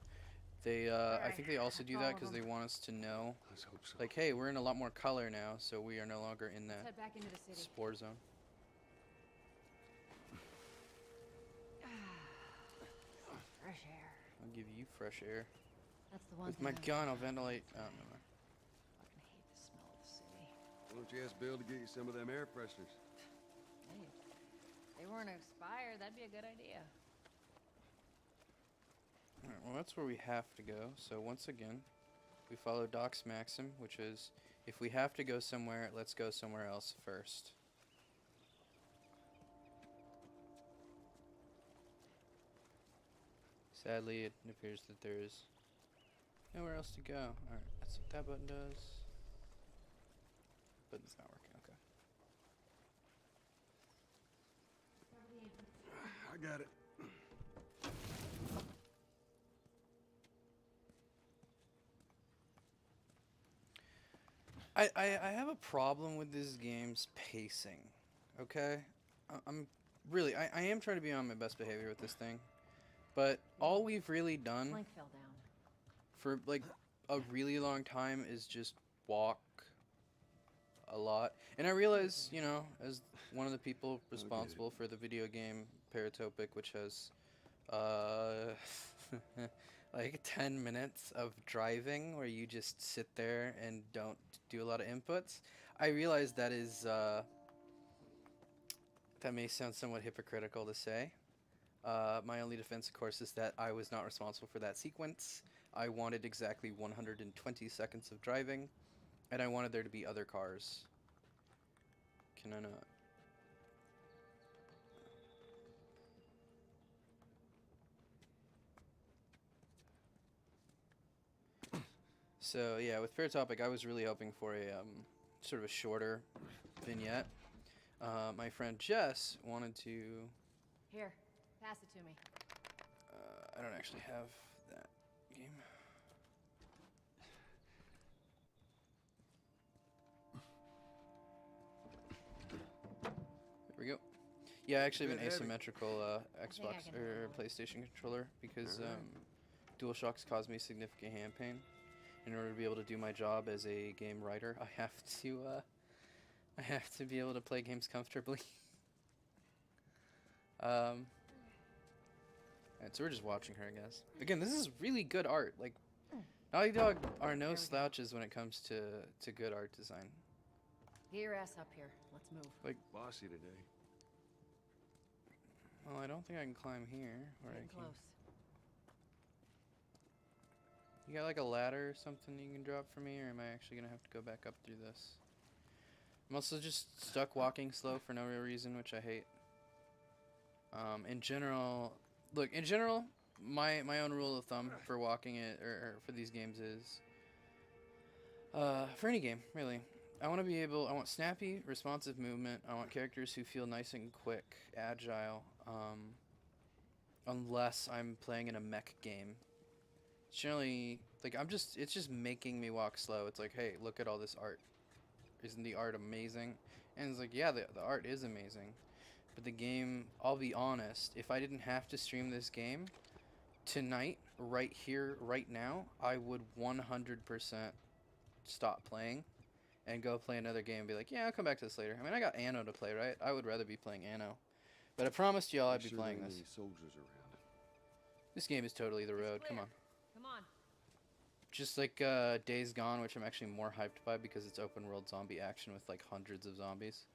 They, I think they also do that because they want us to know,
Let's hope so.
like, hey, we're in a lot more color now, so we are no longer in
Let's
that
head back into the city.
spore zone.
Fresh air.
I'll give you fresh air.
That's the one
With
thing
my
I
gun, I'll
love.
ventilate. Oh, no.
Fucking hate the smell of the city.
Why don't you ask Bill to get you some of them air fresheners?
Hey, if they weren't expired, that'd be a good idea.
Alright, well, that's where we have to go. So, once again, we follow Doc's maxim, which is, if we have to go somewhere, let's go somewhere else first. Sadly, it appears that there is nowhere else to go. Alright, that's what that button does. Button's not working, okay.
I got it.
I have a problem with this game's pacing, okay? I'm really, I am trying to be on my best behavior with this thing, but all we've really done
Plank fell down.
for like a really long time is just walk a lot. And I realize, you know, as one of the people responsible for the video game Paratopic, which has like 10 minutes of driving where you just sit there and don't do a lot of inputs, I realize that is that may sound somewhat hypocritical to say. My only defense, of course, is that I was not responsible for that sequence. I wanted exactly 120 seconds of driving, and I wanted there to be other cars. Can I not? So yeah, with Paratopic, I was really hoping for a sort of a shorter vignette. My friend Jess wanted to.
Here, pass it to me.
I don't actually have that game. There we go. Yeah, I actually have an asymmetrical Xbox or PlayStation controller because DualShocks caused me significant hand pain. In order to be able to do my job as a game writer, I have to be able to play games comfortably. Alright, so we're just watching her, I guess. Again, this is really good art. Like, Naughty Dog are no slouches when it comes to good art design.
Get your ass up here. Let's move.
Like,
bossy today.
Well, I don't think I can climb here. Or
Get
I can.
close.
You got like a ladder or something you can drop for me, or am I actually gonna have to go back up through this? I'm also just stuck walking slow for no real reason, which I hate. In general, look, my own rule of thumb for walking it or for these games is, for any game really, I want snappy, responsive movement. I want characters who feel nice and quick, agile. Unless I'm playing in a mech game. Generally, like it's just making me walk slow. It's like, hey, look at all this art. Isn't the art amazing? And it's like, yeah, the art is amazing. But the game, I'll be honest, if I didn't have to stream this game tonight, right here, right now, I would 100% stop playing and go play another game and be like, yeah, I'll come back to this later. I mean, I got Anno to play, right? I would rather be playing Anno. But I promised y'all I'd be playing this.
Soldiers around.
This game is totally the road. Come on.
Come on.
Just like Days Gone, which I'm actually more hyped by because it's open world zombie action with like hundreds of zombies.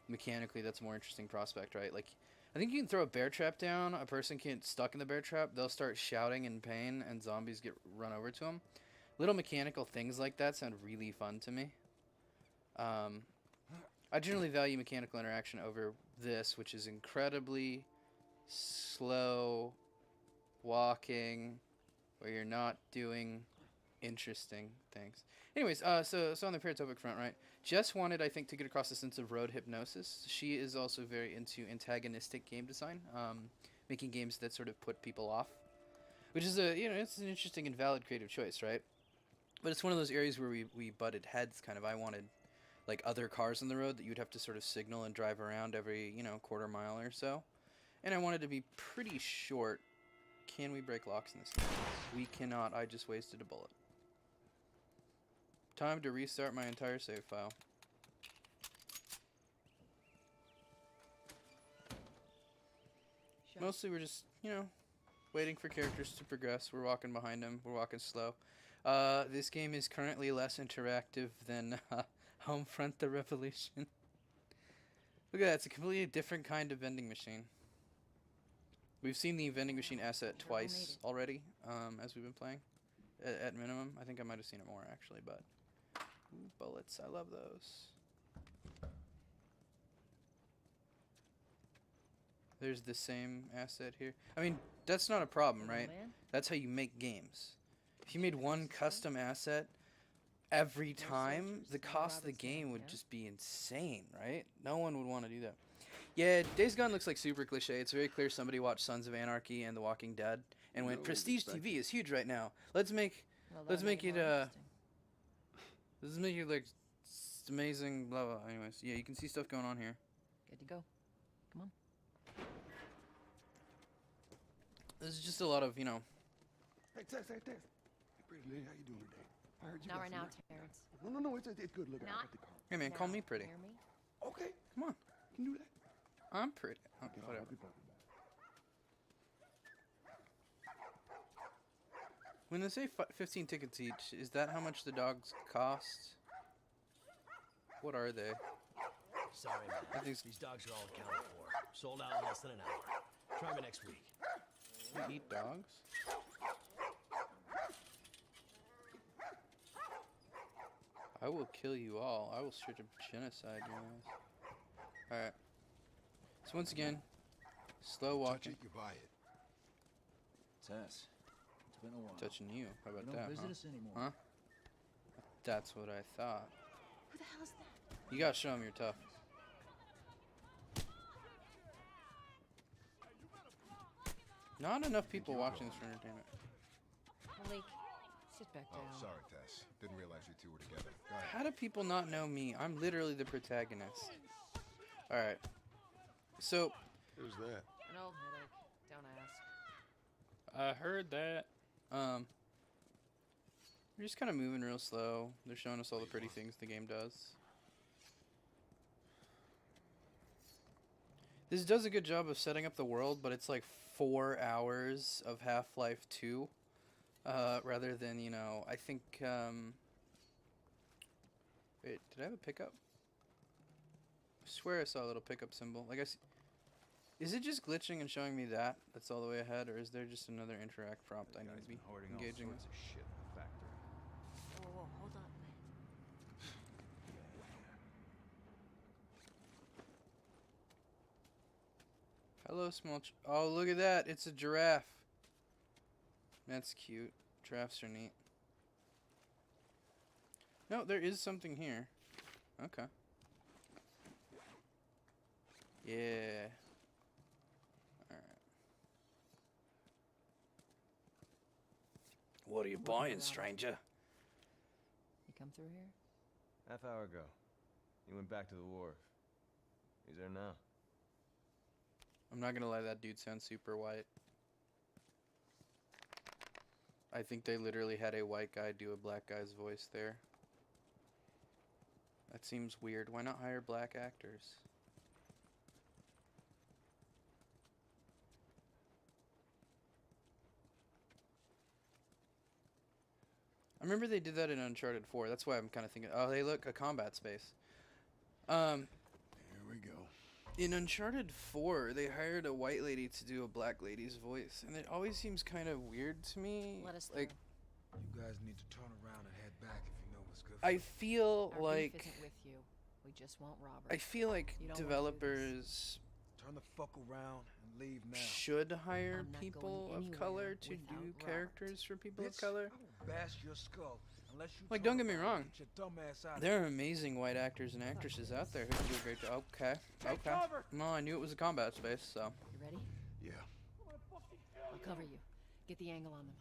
Mechanically, that's a more interesting prospect, right? Like, I think you can throw a bear trap down, a person gets stuck in the bear trap, they'll start shouting in pain, and zombies get run over to them. Little mechanical things like that sound really fun to me. I generally value mechanical interaction over this, which is incredibly slow walking, where you're not doing interesting things. Anyways, so on the Paratopic front, right? Jess wanted, I think, to get across the sense of road hypnosis. She is also very into antagonistic game design, making games that sort of put people off, which is it's an interesting and valid creative choice, right? But it's one of those areas where we butted heads, kind of. I wanted, like, other cars on the road that you'd have to sort of signal and drive around every, you know, quarter mile or so. And I wanted to be pretty short. Can we break locks in this game? We cannot. I just wasted a bullet. Time to restart my entire save file. Mostly we're just, you know, waiting for characters to progress. We're walking behind them. We're walking slow. This game is currently less interactive than Homefront: The Revolution. Look at that. It's a completely different kind of vending machine. We've seen the vending machine asset twice already, as we've been playing. At minimum. I think I might have seen it more, actually, but... Ooh, bullets. I love those. There's the same asset here. I mean, that's not a problem, right? That's how you make games. If you made one custom asset every time, the cost of the game would just be insane, right? No one would want to do that. Yeah, Days Gone looks like super cliche. It's very clear somebody watched Sons of Anarchy and The Walking Dead and went, Prestige TV is huge right now. Let's make it like amazing, blah blah. Anyways, yeah, you can see stuff going on here.
Good to go. Come on.
This is just a lot of, you know.
Hey, Tess. Hey, pretty lady, how you doing today? I heard you
Not
got
right
some
now,
rest.
Terrence.
No, it's good. Look, I got the car.
Hey man, call me pretty.
Hear me?
Okay,
Come on.
you can do that.
I'm pretty. Oh,
Okay,
whatever.
I'll be back.
When they say 15 tickets each, is that how much the dogs cost? What are they?
Sorry, man. These dogs are all accounted for. Sold out in less than an hour. Try me next week.
You eat dogs? I will kill you all. I will straight up genocide your ass. Alright. So once again, slow walking.
Touch it, you buy it.
Tess, it's been a while.
Touching you. How about
You don't
that,
visit
huh?
us anymore.
Huh? That's what I thought.
Who the hell's that?
You gotta show them you're tough. Not enough people watching this for entertainment.
Malik, sit back down.
Oh, sorry, Tess. Didn't realize you two were together. Go ahead.
How do people not know me? I'm literally the protagonist. Alright. So...
Who's that?
An old headache. Don't ask.
I heard that. We're just kind of moving real slow. They're showing us all the pretty things the game does. This does a good job of setting up the world, but it's like 4 hours of Half-Life 2. Rather than, you know, I think, wait, did I have a pickup? I swear I saw a little pickup symbol. Like, is it just glitching and showing me that? That's all the way ahead, or is there just another interact prompt I need to be engaging with?
All sorts of shit in the factory.
Whoa, hold on.
Hello, small oh, look at that. It's a giraffe. That's cute. Giraffes are neat. No, there is something here. Okay. Yeah. Alright. What are you buying, stranger?
You come through here?
Half hour ago. He went back to the wharf. He's there now.
I'm not gonna lie, that dude sounds super white. I think they literally had a white guy do a black guy's voice there. That seems weird. Why not hire black actors? I remember they did that in Uncharted 4. That's why I'm kind of thinking, oh, hey, look, a combat space.
Here we go.
In Uncharted 4, they hired a white lady to do a black lady's voice, and it always seems kind of weird to me.
Let us
like,
You guys need to turn around and head back if you know what's good for
I
you.
feel
Our
like
beef isn't with you. We just want Robert.
I feel like
You don't wanna do
developers
Turn the fuck around and leave now.
should hire
I'm not
people
going
of color
anywhere
to
without
do
Robert.
characters for people of
Bitch,
color.
I will bash your skull unless you
Like,
turn
don't get me
around
wrong.
and get your dumb ass out of
There
here.
are amazing white actors and actresses out there who can do a great job. Okay,
Take
okay.
cover!
No, I knew it was a combat space, so.
You ready?
Yeah.
I'll cover you. Get the angle on them.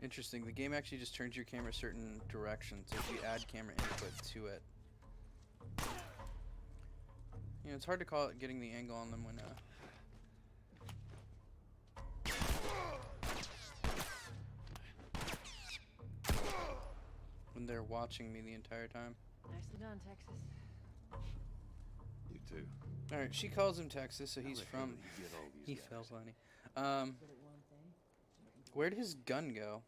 Interesting. The game actually just turns your camera a certain direction, so if you add camera input to it. You know, it's hard to call it getting the angle on them when they're watching me the entire time.
Nicely done, Texas.
You too.
All right, she calls him Texas, so he's from. He fell funny. Where'd his gun go?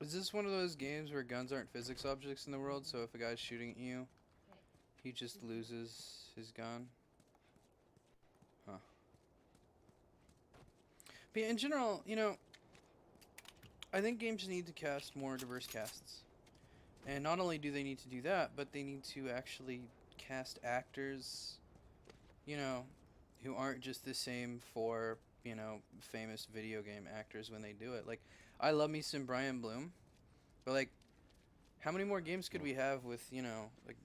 Is this one of those games where guns aren't physics objects in the world, so if a guy's shooting at you, he just loses his gun? Huh. But yeah, in general, you know, I think games need to cast more diverse casts. And not only do they need to do that, but they need to actually cast actors, you know, who aren't just the same for, you know, famous video game actors when they do it. Like, I love me some Brian Bloom, but like, how many more games could we have with, you know, like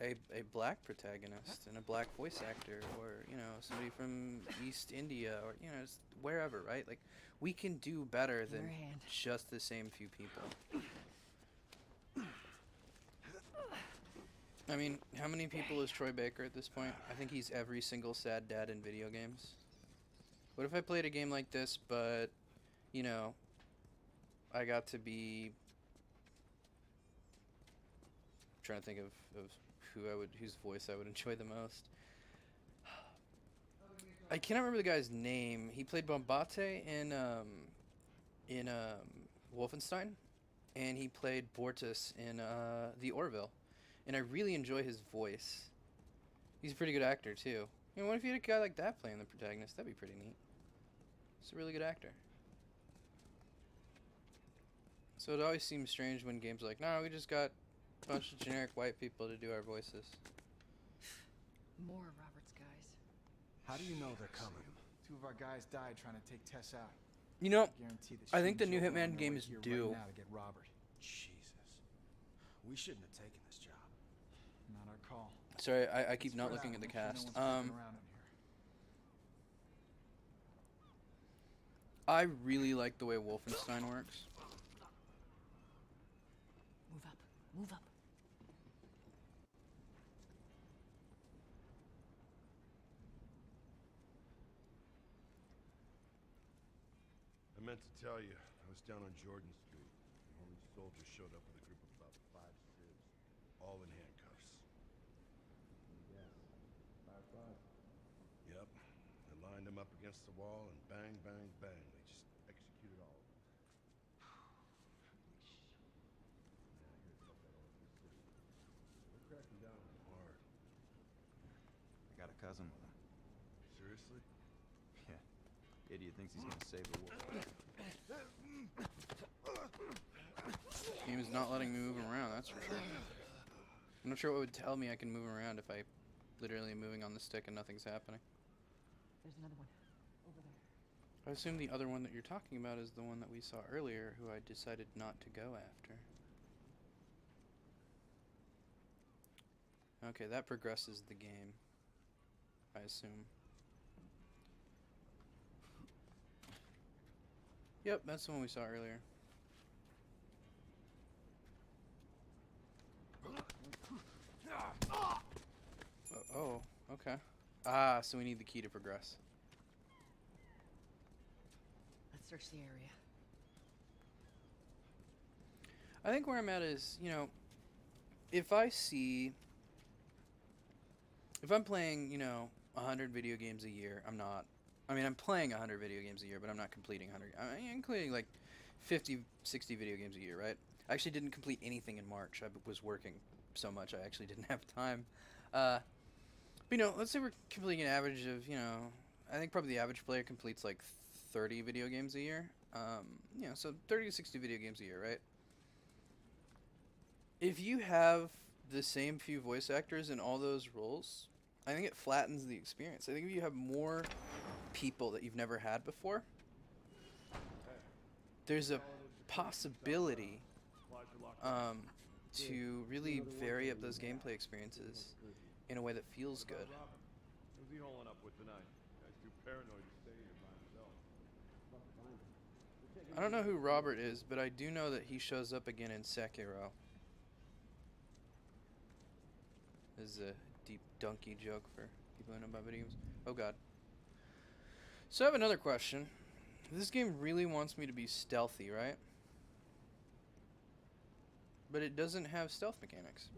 a black protagonist and a black voice actor, or, you know, somebody from East India, or, you know, just wherever, right? Like, we can do better than just the same few people. I mean, how many people is Troy Baker at this point? I think he's every single sad dad in video games. What if I played a game like this, but, you know, I got to be... I'm trying to think of whose voice I would enjoy the most. I cannot remember the guy's name. He played Bombate in Wolfenstein, and he played Bortus in The Orville. And I really enjoy his voice. He's a pretty good actor, too. You know, what if you had a guy like that playing the protagonist? That'd be pretty neat. He's a really good actor. So it always seems strange when games are like, no, we just got a bunch of generic white people to do our voices.
More of Robert's guys.
How do you know they're coming? Two of our guys died trying to take Tess out.
You know,
Guarantee that
I think the
she
new
and Joel are on
Hitman
their
game
way
is
here
due.
right now to get Robert. Jesus. We shouldn't have taken this job. Not our call.
Sorry, I keep not
Spread
looking
out,
at the
make sure no
cast.
one's creeping around in here.
I really like the way Wolfenstein works.
Move up. Move up.
I meant to tell you, I was down on Jordan Street. The Army soldiers showed up with a group of about 5 civs, all in handcuffs. Yes, Fireflies. Yep. They lined them up against the wall, and bang, bang, bang, they just executed all of them. Yeah, I hear it's like that all over the city. They're cracking down on them hard.
I got a cousin with him.
Seriously?
Yeah. Idiot thinks he's gonna save the world.
Game is not letting me move around, that's for sure. I'm not sure what would tell me I can move around if I literally am moving on the stick and nothing's happening.
There's another one. Over there.
I assume the other one that you're talking about is the one that we saw earlier, who I decided not to go after. Okay, that progresses the game, I assume. Yep, that's the one we saw earlier. Oh, okay. Ah, so we need the key to progress.
Let's search the area.
I think where I'm at is, you know, if I'm playing, you know, 100 video games a year, I'm playing 100 video games a year, but I'm not completing 100. I'm including like 50, 60 video games a year, right? I actually didn't complete anything in March. I was working so much I actually didn't have time. But, you know, let's say we're completing an average of, you know, I think probably the average player completes like 30 video games a year. You know, so 30 to 60 video games a year, right? If you have the same few voice actors in all those roles, I think it flattens the experience. I think if you have more people that you've never had before, there's a possibility to really vary up those gameplay experiences in a way that feels good.
Who's he holing up with tonight? Guy's too paranoid to stay here by himself.
I don't know who Robert is, but I do know that he shows up again in Sekiro. This is a deep donkey joke for people who know about video games. Oh god. So I have another question. This game really wants me to be stealthy, right? But it doesn't have stealth mechanics.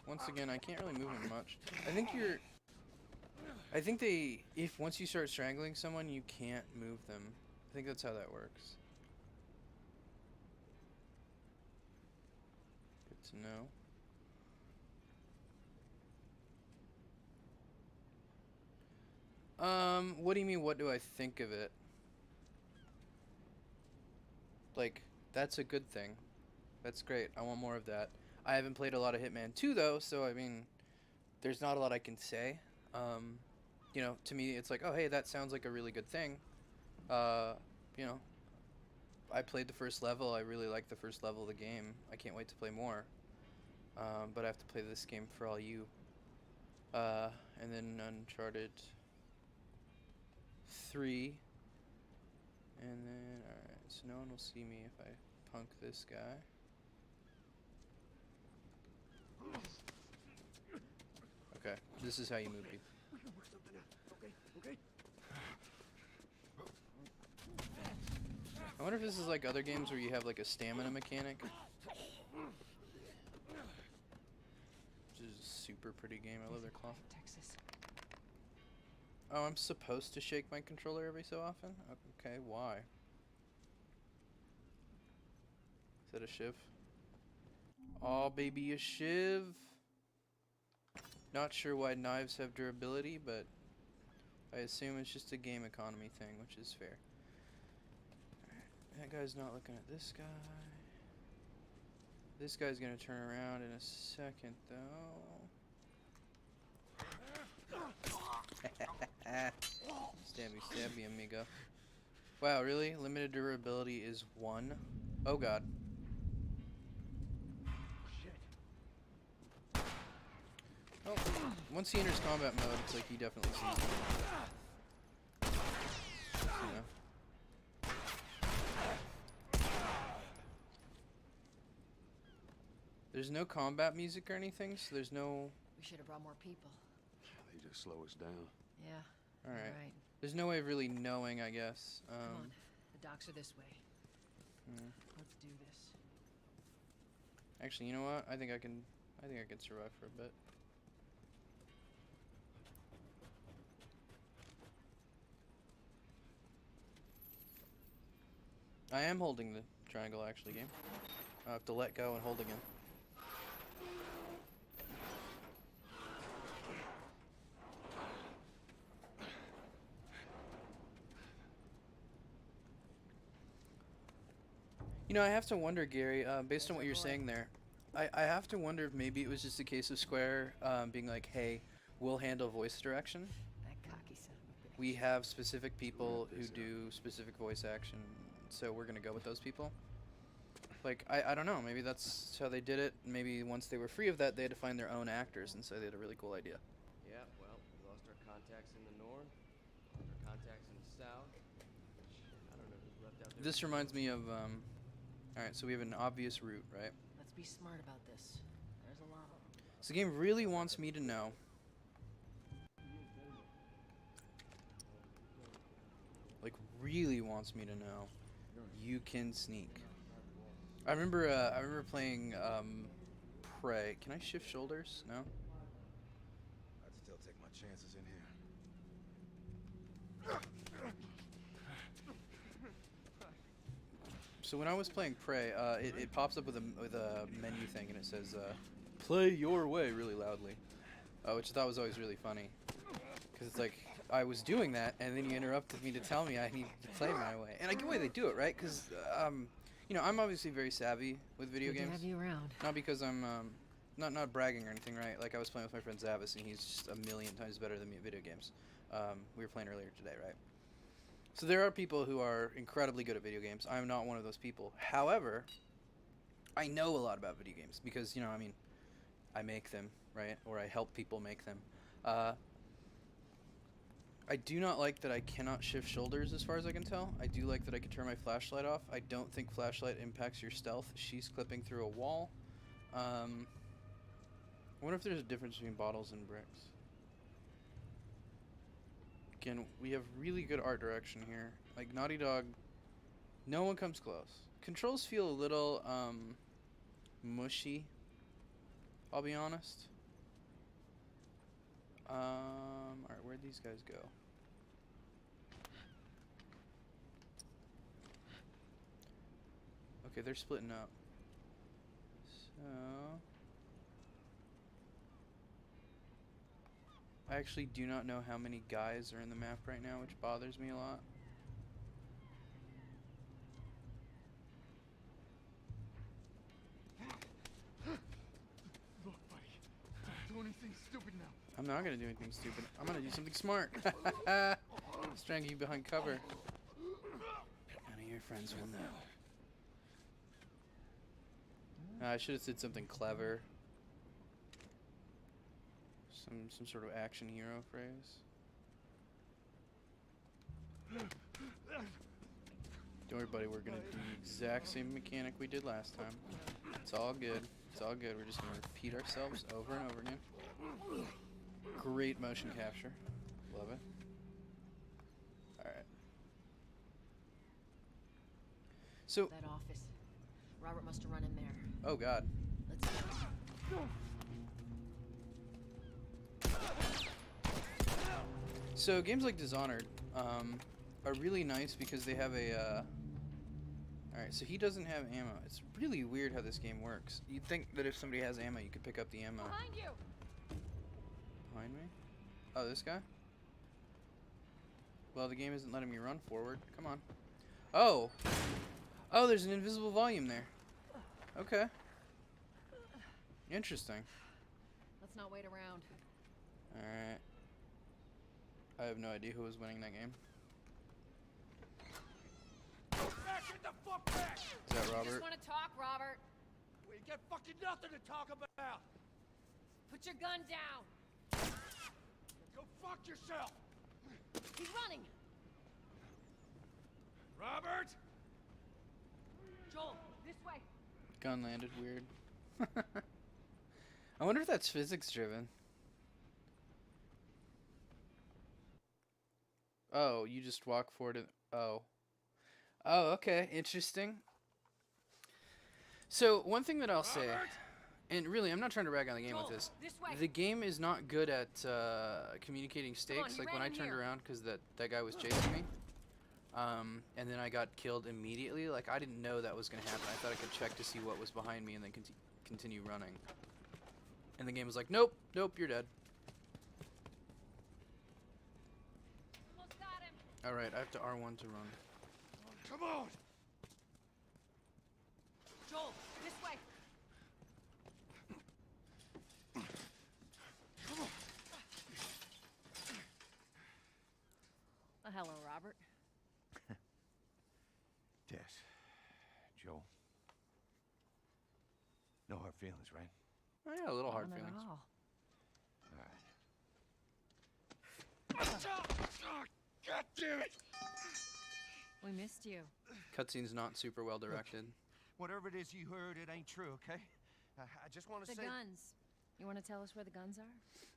Once again, I can't really move him much. I think once you start strangling someone, you can't move them. I think that's how that works. Good to know. What do you mean, what do I think of it? Like, that's a good thing. That's great. I want more of that. I haven't played a lot of Hitman 2 though, so I mean, there's not a lot I can say. You know, to me, it's like, oh, hey, that sounds like a really good thing. You know, I played the first level. I really liked the first level of the game. I can't wait to play more. But I have to play this game for all you. And then Uncharted 3. And then, alright, so no one will see me if I punk this guy. Okay, this is how you move people.
We can work something out. Okay?
I wonder if this is like other games where you have like a stamina mechanic. Which is a super pretty game. I love their cloth.
Texas.
Oh, I'm supposed to shake my controller every so often? Okay, why? Is that a shiv? Oh, baby, a shiv. Not sure why knives have durability, but I assume it's just a game economy thing, which is fair. Alright, that guy's not looking at this guy. This guy's gonna turn around in a second, though. Stabby, amigo. Wow, really? Limited durability is 1? Oh god. Oh, once he enters combat mode, it's like he definitely sees me. You know. There's no combat music or anything, so there's no...
We should have brought more people.
They just slow us down.
Yeah.
Alright.
Right.
There's no way of really knowing, I guess.
Come on. The docks are this way. Let's do this.
Actually, you know what? I think I can survive for a bit. I am holding the triangle, actually, game. I have to let go and hold again. You know, I have to wonder, Gary, based on what you're saying there, I have to wonder if maybe it was just a case of Square being like, hey, we'll handle voice direction.
That cocky son of a bitch.
We have specific people who do specific voice action, so we're gonna go with those people. Like, I don't know, maybe that's how they did it. Maybe once they were free of that, they had to find their own actors, and so they had a really cool idea.
Yeah, well, we lost our contacts in the north, lost our contacts in the south. I don't know who's left out there.
This reminds me of, alright, so we have an obvious route, right?
Let's be smart about this. There's a lot of them.
So the game really wants me to know. Like, really wants me to know. You can sneak. I remember playing, Prey. Can I shift shoulders? No?
I'd still take my chances in here.
So when I was playing Prey, it pops up with a menu thing, and it says, play your way really loudly. Which I thought was always really funny. Because it's like, I was doing that, and then you interrupted me to tell me I need to play my way. And I get why they do it, right? Because, you know, I'm obviously very savvy with video games.
Good to have you around.
Not because I'm, not bragging or anything, right? Like, I was playing with my friend Zavis, and he's just a million times better than me at video games. We were playing earlier today, right? So there are people who are incredibly good at video games. I'm not one of those people. However, I know a lot about video games because, you know, I mean, I make them, right? Or I help people make them. I do not like that I cannot shift shoulders as far as I can tell. I do like that I can turn my flashlight off. I don't think flashlight impacts your stealth. She's clipping through a wall. I wonder if there's a difference between bottles and bricks. Again, we have really good art direction here. Like, Naughty Dog, no one comes close. Controls feel a little, mushy, I'll be honest. Alright, where'd these guys go? Okay, they're splitting up. So... I actually do not know how many guys are in the map right now, which bothers me a lot.
Look, buddy. Don't do anything stupid now.
I'm not gonna do anything stupid. I'm gonna do something smart. Strangle you behind cover. None of your friends will know. I should have said something clever. Some sort of action hero phrase. Don't worry, buddy. We're gonna do the exact same mechanic we did last time. It's all good. It's all good. We're just gonna repeat ourselves over and over again. Great motion capture. Love it. Alright. So...
That office. Robert must have run in there.
Oh, God.
Let's go.
So, games like Dishonored are really nice because they have a... Alright, so he doesn't have ammo. It's really weird how this game works. You'd think that if somebody has ammo, you could pick up the ammo.
Behind you!
Behind me? Oh, this guy? Well, the game isn't letting me run forward. Come on. Oh! Oh, there's an invisible volume there. Okay. Interesting.
Let's not wait around.
Alright. I have no idea who was winning that game.
Back, get the fuck back!
Is that
I
Robert?
just want to talk, Robert.
We got fucking nothing to talk about.
Put your gun down.
Go fuck yourself.
He's running.
Robert!
Joel, this way.
Gun landed weird. I wonder if that's physics driven. Oh, you just walk forward and... Oh. Oh, okay. Interesting. So, one thing that I'll say... And really, I'm not trying to rag on the game with this. The game is not good at communicating stakes. Like, when I turned around because that guy was chasing me. And then I got killed immediately. Like, I didn't know that was going to happen. I thought I could check to see what was behind me and then continue running. And the game was like, nope, nope, you're dead. Alright, I have to R1 to run.
Come on!
Joel, this way.
Come on!
Hello, Robert.
Tess. Joel. No hard feelings, right?
Oh, yeah, a little hard
Not at
feelings.
all.
God damn it!
We missed you.
Cutscene's not super well directed.
Whatever it is you heard, it ain't true, okay? I just want to
The
say...
guns. You want to tell us where the guns are?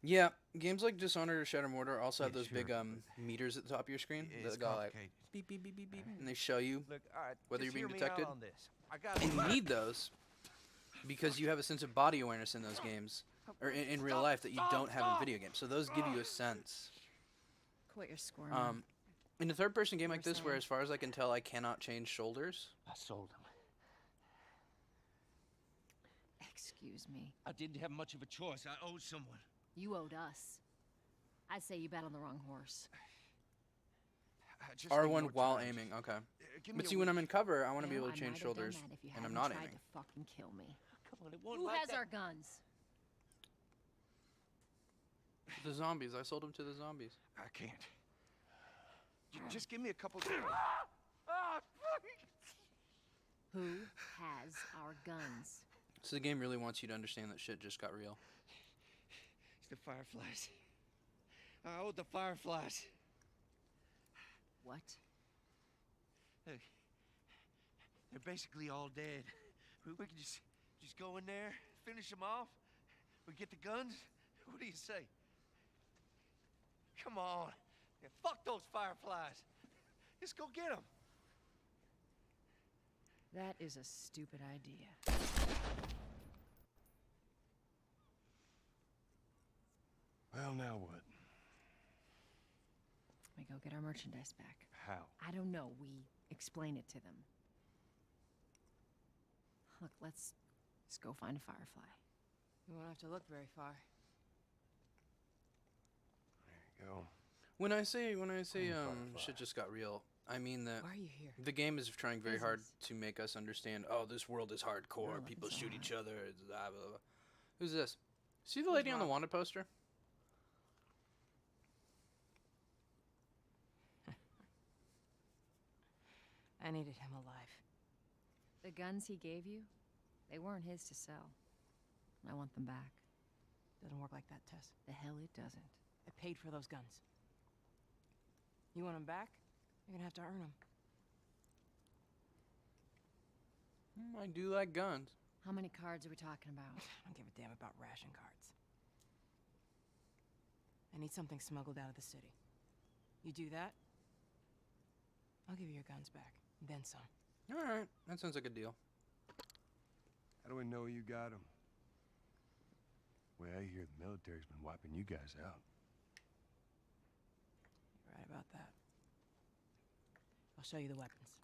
Yeah, games like Dishonored or Shadow Mortar also have those
sure,
big meters at the top of your screen
It's
that go like
complicated.
beep beep beep beep beep, and they show you
Look, all right,
whether you're
just
being
hear me out
detected.
on this. I got
And you need those because you have a sense of body awareness in those games, or in real life that you don't have in video games. So those give you a sense.
Quit your squirming.
In a third-person game like this, where as far as I can tell, I cannot change shoulders.
I sold them.
Excuse me.
I didn't have much of a choice. I owed someone.
You owed us. I'd say you bet on the wrong horse.
Just need
R1
more
while
time.
aiming, okay.
Give me
But
a
see, when I'm
week.
in cover, I want to be
Well,
able to
I
change
might have done
shoulders,
that if you
and I'm
hadn't
not
tried
aiming.
to fucking kill me.
Come on, it won't
Who
like
has
that.
our guns?
The zombies. I sold them to the zombies.
I can't. Just give me a couple...
Who has our guns?
So the game really wants you to understand that shit just got real.
It's the Fireflies. I owed the Fireflies.
What?
They're basically all dead. We can just go in there, finish them off. We get the guns. What do you say? Come on. Yeah, fuck those fireflies. Just go get them.
That is a stupid idea.
Well, now what?
We go get our merchandise back.
How?
I don't know. We explain it to them. Look, let's go find a firefly.
We won't have to look very far.
There you go.
When I say shit just got real, I mean that
Why are you here?
the game is trying very hard to make us understand, oh, this world is hardcore,
Oh,
people
it's
shoot
all
each other, it's blah, blah, blah. Who's this? See the lady on the wanted poster?
I needed him alive.
The guns he gave you, they weren't his to sell. I want them back.
Doesn't work like that, Tess.
The hell it doesn't.
I paid for those guns. You want them back? You're gonna have to earn them.
I do like guns.
How many cards are we talking about?
I don't give a damn about ration cards. I need something smuggled out of the city. You do that, I'll give you your guns back. Then some.
Alright, that sounds like a deal.
How do we know you got them? Way I hear the military's been wiping you guys out.
You're right about that. I'll show you the weapons.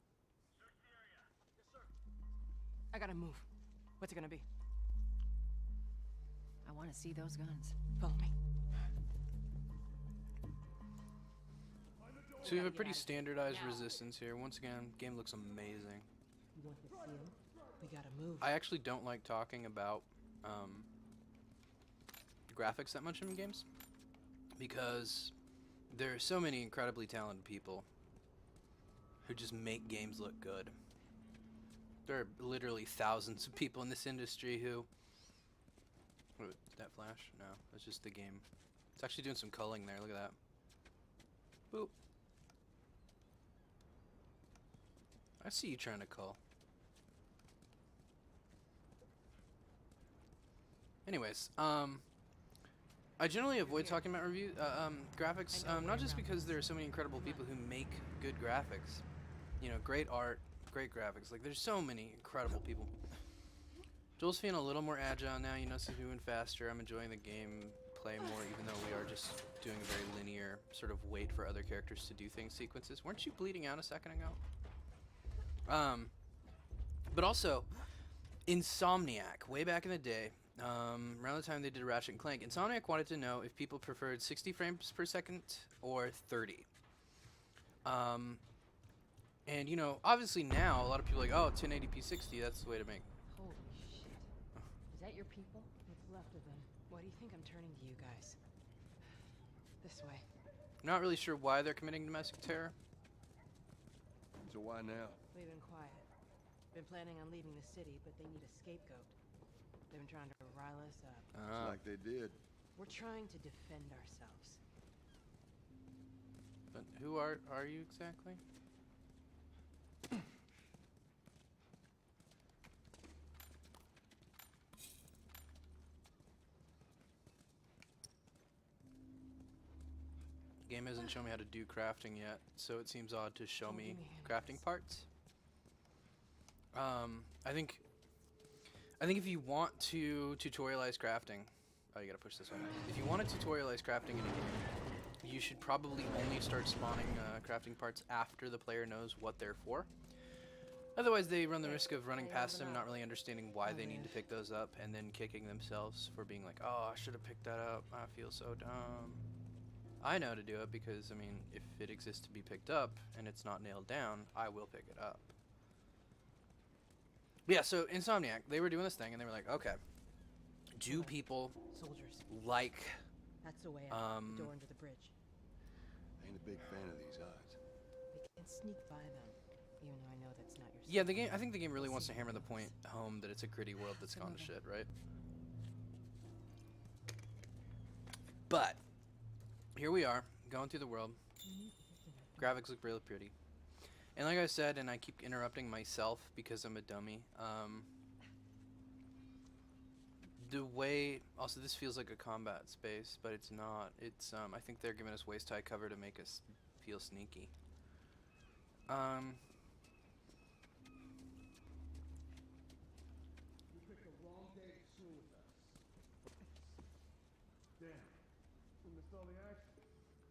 I gotta move. What's it gonna be?
I want to see those guns.
Follow me.
So we have a pretty standardized resistance here. Once again, game looks amazing.
You want to see him? We gotta move.
I actually don't like talking about graphics that much in games because there are so many incredibly talented people who just make games look good. There are literally thousands of people in this industry who... What, did that flash? No, that's just the game. It's actually doing some culling there, look at that. Boop. I see you trying to cull. Anyways, I generally avoid talking about graphics, not just because there are so many incredible people who make good graphics. You know, great art, great graphics. Like, there's so many incredible people. Joel's feeling a little more agile now, you know, so he's moving faster. I'm enjoying the game play more, even though we are just doing a very linear sort of wait for other characters to do things sequences. Weren't you bleeding out a second ago? But also, Insomniac, way back in the day, around the time they did Ratchet and Clank, Insomniac wanted to know if people preferred 60 frames per second or 30. And, you know, obviously now, a lot of people are like, oh, 1080p 60, that's the way to make.
Holy shit. Is that your people?
What's left of them? Why do you think I'm turning to you guys? This way.
Not really sure why they're committing domestic terror.
So why now?
We've been quiet. Been planning on leaving the city, but they need a scapegoat. They've been trying to rile us up.
It's like they did.
We're trying to defend ourselves.
But who are you exactly? The game hasn't shown me how to do crafting yet, so it seems odd to show me crafting parts. I think if you want to tutorialize crafting, oh, you gotta push this one. If you want to tutorialize crafting in a game, you should probably only start spawning crafting parts after the player knows what they're for. Otherwise, they run the risk of running past them, not really understanding why they need to pick those up, and then kicking themselves for being like, oh, I should have picked that up. I feel so dumb. I know to do it because, I mean, if it exists to be picked up and it's not nailed down, I will pick it up. Yeah, so Insomniac, they were doing this thing and they were like, okay, do people
Soldiers.
like
That's the way out. The door under the bridge.
Ain't a big fan of these odds.
We can sneak by them, even though I know that's not your.
Yeah, the game. I think the game really wants to hammer the point home that it's a gritty world that's gone to shit, right? But here we are, going through the world. Graphics look really pretty. And like I said, and I keep interrupting myself because I'm a dummy, the way... Also, this feels like a combat space, but it's not. It's, I think they're giving us waist-high cover to make us feel sneaky.
You picked the wrong day to chill with us. Damn. We missed all the action.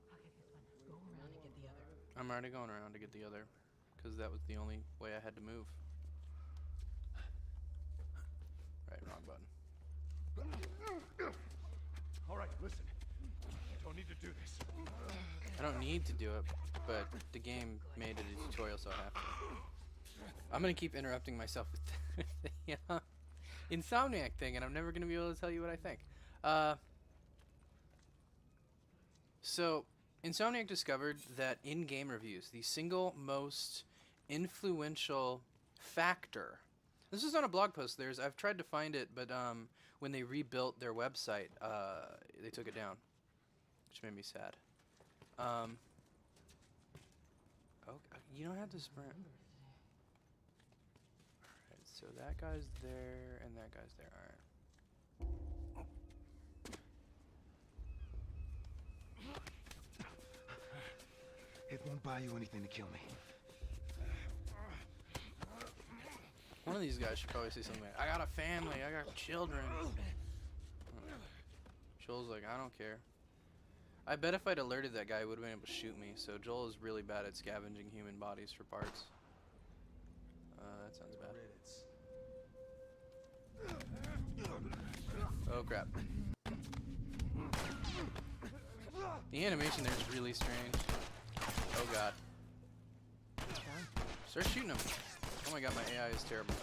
I'll get this one. Go around and get the other.
I'm already going around to get the other, because that was the only way I had to move. Right, wrong button.
All right, listen. You don't need to do this.
I don't need to do it, but the game made it a tutorial, so I have to. I'm gonna keep interrupting myself with the Insomniac thing, and I'm never gonna be able to tell you what I think. So, Insomniac discovered that in game reviews, the single most influential factor. This is on a blog post. I've tried to find it, but when they rebuilt their website, they took it down, which made me sad. Oh, you don't have to sprint. Alright, so that guy's there, and that guy's there. Alright.
It won't buy you anything to kill me.
One of these guys should probably say something like, I got a family, I got children. Joel's like, I don't care. I bet if I'd alerted that guy, he would have been able to shoot me. So Joel is really bad at scavenging human bodies for parts. That sounds bad. Oh crap. The animation there is really strange. Oh god. Start shooting him. Oh my god, my AI is terrible.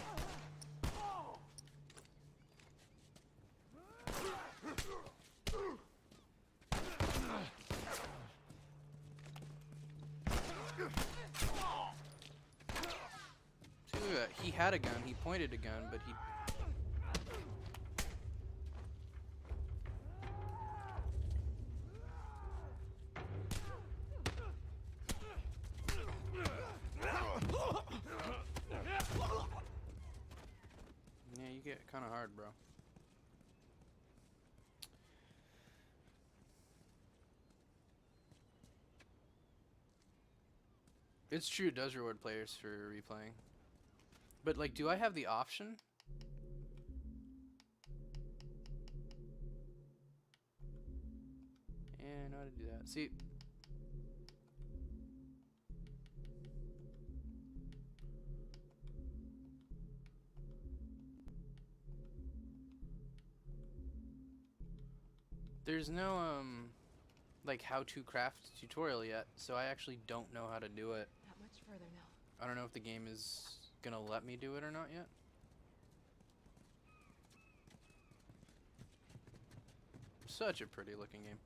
See, look at that. He had a gun, he pointed a gun, but he... Yeah, you get kind of hard, bro. It's true, it does reward players for replaying. But, like, do I have the option? Yeah, I know how to do that. See... There's no, like, how-to craft tutorial yet, so I actually don't know how to do it.
Not much further now.
I don't know if the game is gonna let me do it or not yet. Such a pretty looking game.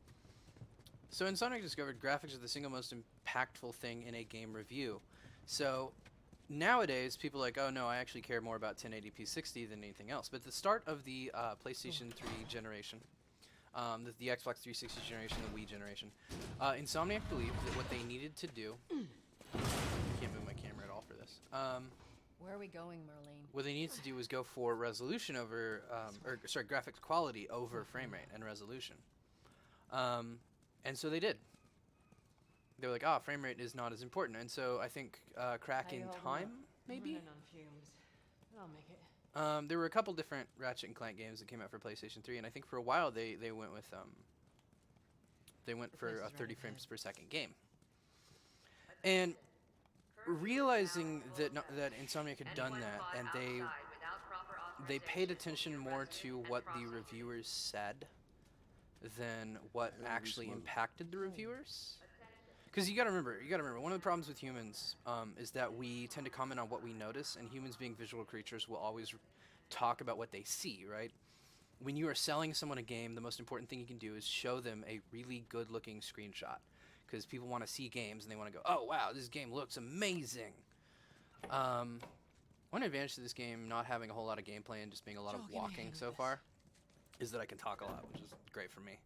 So Insomniac discovered graphics are the single most impactful thing in a game review. So nowadays people are like, oh no, I actually care more about 1080p 60 than anything else. But at the start of the PlayStation 3 generation, the Xbox 360 generation, the Wii generation, Insomniac believed that what they needed to do... I can't move my camera at all for this.
Where are we going, Marlene?
What they needed to do was go for resolution over, graphics quality over frame rate and resolution. And so they did. They were like, frame rate is not as important. And so I think Crack in Time, maybe?
I'm on fumes. I'll make it.
There were a couple different Ratchet and Clank games that came out for PlayStation 3, and I think for a while they went with for a 30 frames per second game. And realizing that that Insomniac had done that, and they paid attention more to what the reviewers said than what actually impacted the reviewers. Because you gotta remember, one of the problems with humans is that we tend to comment on what we notice, and humans being visual creatures will always talk about what they see, right? When you are selling someone a game, the most important thing you can do is show them a really good-looking screenshot. Because people want to see games, and they want to go, oh, wow, this game looks amazing. One advantage to this game, not having a whole lot of gameplay and just being a lot of walking so far, is that I can talk a lot, which is great for me.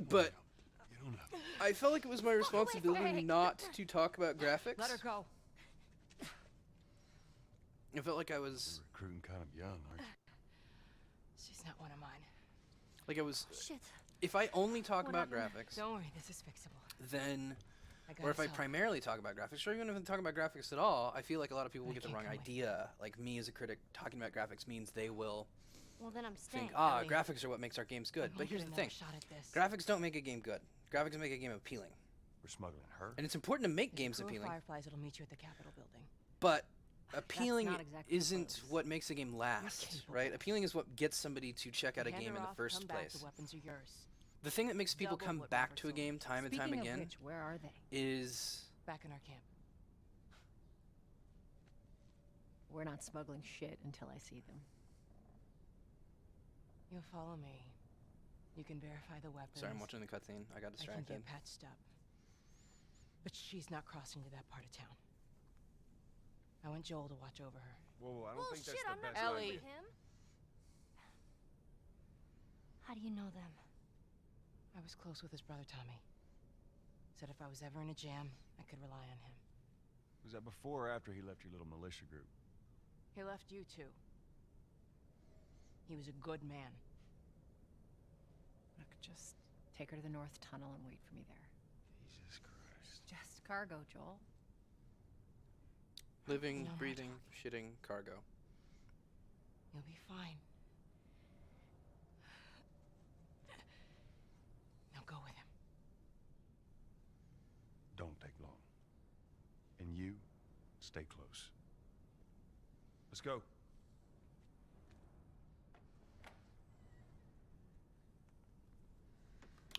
But I felt like it was my responsibility not to talk about graphics.
Let her go.
I felt like I was
Recruiting kind of young, aren't you?
She's not one of mine.
like I was.
Shit.
If I only talk about graphics,
Don't worry, this is fixable.
then,
I
or if I
help.
primarily talk about graphics, or even if I talk about graphics at all, I feel like a lot of people will get the
can't
wrong
come with
idea. Like me as a critic, talking about graphics means they will
Well, then I'm staying.
think, ah,
Ellie,
graphics are what makes our games good.
I
But
won't
here's
get
the thing:
another shot at this.
graphics don't make a game good. Graphics make a game appealing,
We're smuggling her.
and it's important to make
There's a
games
crew of
appealing.
Fireflies that'll meet you at the Capitol building.
But appealing
not exactly
isn't
close.
what makes a game last,
capable.
right? Appealing is what gets somebody to check out a
Hand
game
her
in the
off,
first
come back,
place.
the weapons are yours.
The thing that makes people
Double
come
what
back
Robert
to a
sold.
game time and time
Speaking of
again
which, where are they?
is
Back in our camp.
We're not smuggling shit until I see them.
You'll follow me. You can verify the weapons.
sorry, I'm watching the cutscene. I got
I can
distracted.
get patched up. But she's not crossing to that part of town. I want Joel to watch over her.
Whoa, I don't think
Bullshit,
that's the
I'm not
best
going
Ellie.
with him. How do you know them?
I was close with his brother Tommy. Said if I was ever in a jam, I could rely on him.
Was that before or after he left your little militia group?
He left you too. He was a good man.
Look, just take her to the North Tunnel and wait for me there.
Jesus Christ.
Just cargo, Joel.
Living,
No more
breathing, shitting cargo.
You'll be fine. Now go with him.
Don't take long. And you, stay close. Let's go.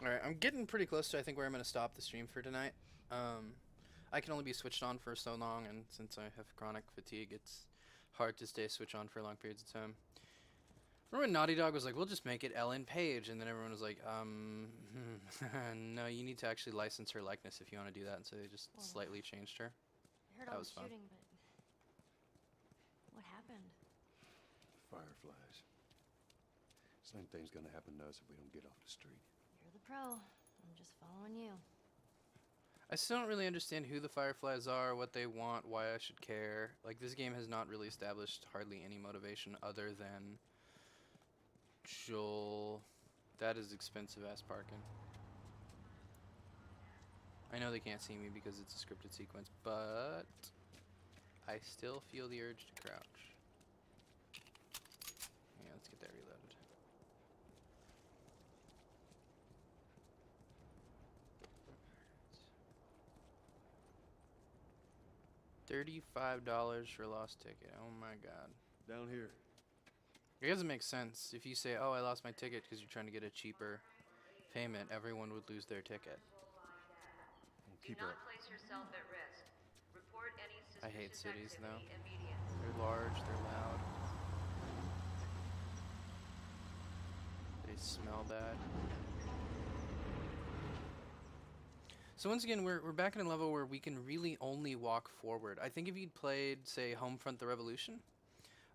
Alright, I'm getting pretty close to I think where I'm going to stop the stream for tonight. I can only be switched on for so long, and since I have chronic fatigue, it's hard to stay switched on for long periods of time. Remember when Naughty Dog was like, we'll just make it Ellen Page, and then everyone was like, no, you need to actually license her likeness if you want to do that, and so they just slightly changed her.
I heard
That
all
was
the
fun.
shooting, but what happened?
Fireflies. Same thing's gonna happen to us if we don't get off the street.
You're the pro. I'm just following you.
I still don't really understand who the Fireflies are, what they want, why I should care. Like, this game has not really established hardly any motivation other than Joel. That is expensive ass parking. I know they can't see me because it's a scripted sequence, but I still feel the urge to crouch. Yeah, let's get that reloaded. $35 for a lost ticket. Oh my god.
Down here.
It doesn't make sense. If you say, oh, I lost my ticket because you're trying to get a cheaper payment, everyone would lose their ticket.
Keep
Do
her
not
up.
place yourself at risk. Report any
I
suspicious
hate cities, though.
activity immediately.
They're large, they're loud. They smell bad. So once again, we're back in a level where we can really only walk forward. I think if you'd played, say, Homefront: The Revolution,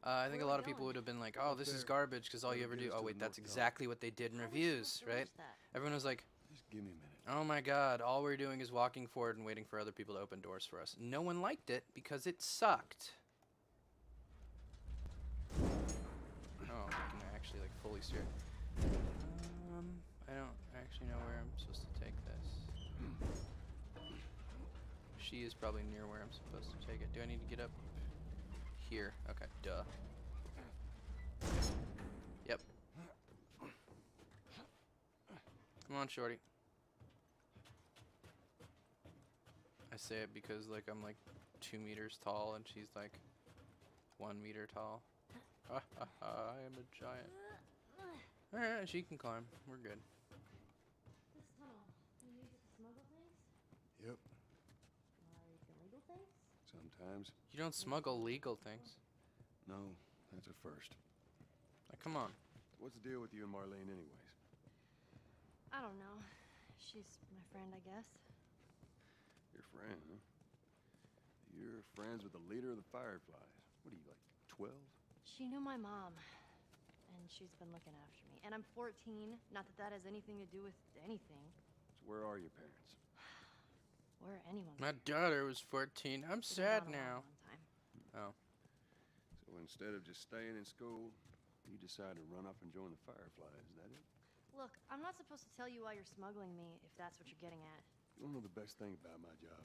I think a lot of people would have been like, oh, this is garbage because all you ever do... Oh, wait, that's exactly what they did in reviews, right? Everyone was like,
Just give me a minute.
oh my god, all we're doing is walking forward and waiting for other people to open doors for us. No one liked it because it sucked. Oh, I can actually like fully steer. I don't actually know where I'm supposed to take this. She is probably near where I'm supposed to take it. Do I need to get up here? Okay, duh. Yep. Come on, shorty. I say it because like I'm like 2 meters tall and she's like 1 meter tall. I am a giant. Alright, she can climb. We're good.
This tunnel. You use it to smuggle things?
Yep.
Like illegal things?
Sometimes.
You don't smuggle legal things.
No, that's a first.
Come on.
What's the deal with you and Marlene anyways?
I don't know. She's my friend, I guess.
Your friend, huh? You're friends with the leader of the Fireflies. What are you, like 12?
She knew my mom, and she's been looking after me. And I'm 14. Not that that has anything to do with anything.
So Where are your parents?
Where anyone.
My daughter was 14. I'm sad now. Oh.
So instead of just staying in school, you decide to run off and join the Fireflies, is that it?
Look, I'm not supposed to tell you why you're smuggling me, if that's what you're getting at.
You don't know the best thing about my job.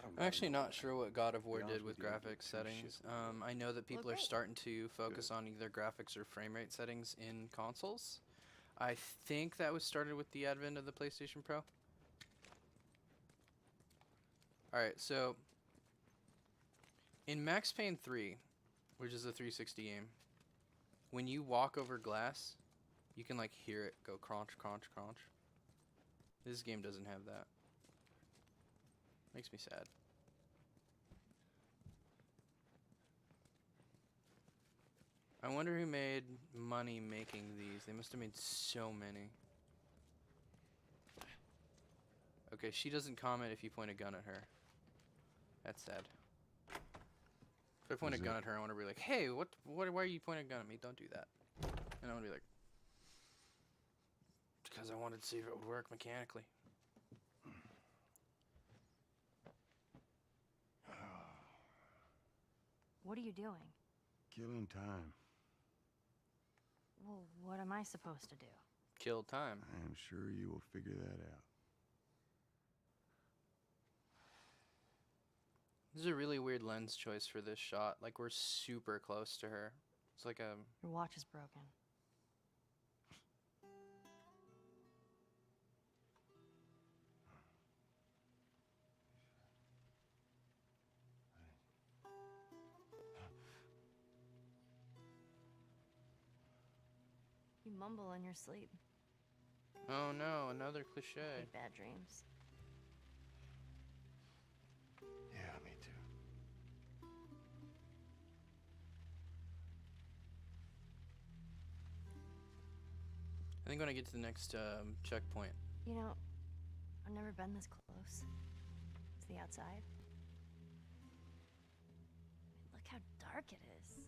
I'm actually not sure what God of War did with graphics settings. I know that people are starting to focus on either graphics or frame rate settings in consoles. I think that was started with the advent of the PlayStation Pro. Alright, so in Max Payne 3, which is a 360 game, when you walk over glass, you can like hear it go crunch, crunch, crunch. This game doesn't have that. Makes me sad. I wonder who made money making these. They must have made so many. Okay, she doesn't comment if you point a gun at her. That's sad. If I point a gun at her, I want to be like, hey, why are you pointing a gun at me? Don't do that. And I want to be like, because I wanted to see if it would work mechanically.
What are you doing?
Killing time.
Well, what am I supposed to do?
Kill time.
I am sure you will figure that out.
This is a really weird lens choice for this shot. Like, we're super close to her. It's like a...
Your watch is broken. You mumble in your sleep.
Oh no, another cliche.
I hate bad dreams.
Yeah, me too.
I think when I get to the next checkpoint.
You know, I've never been this close to the outside. Look how dark it is.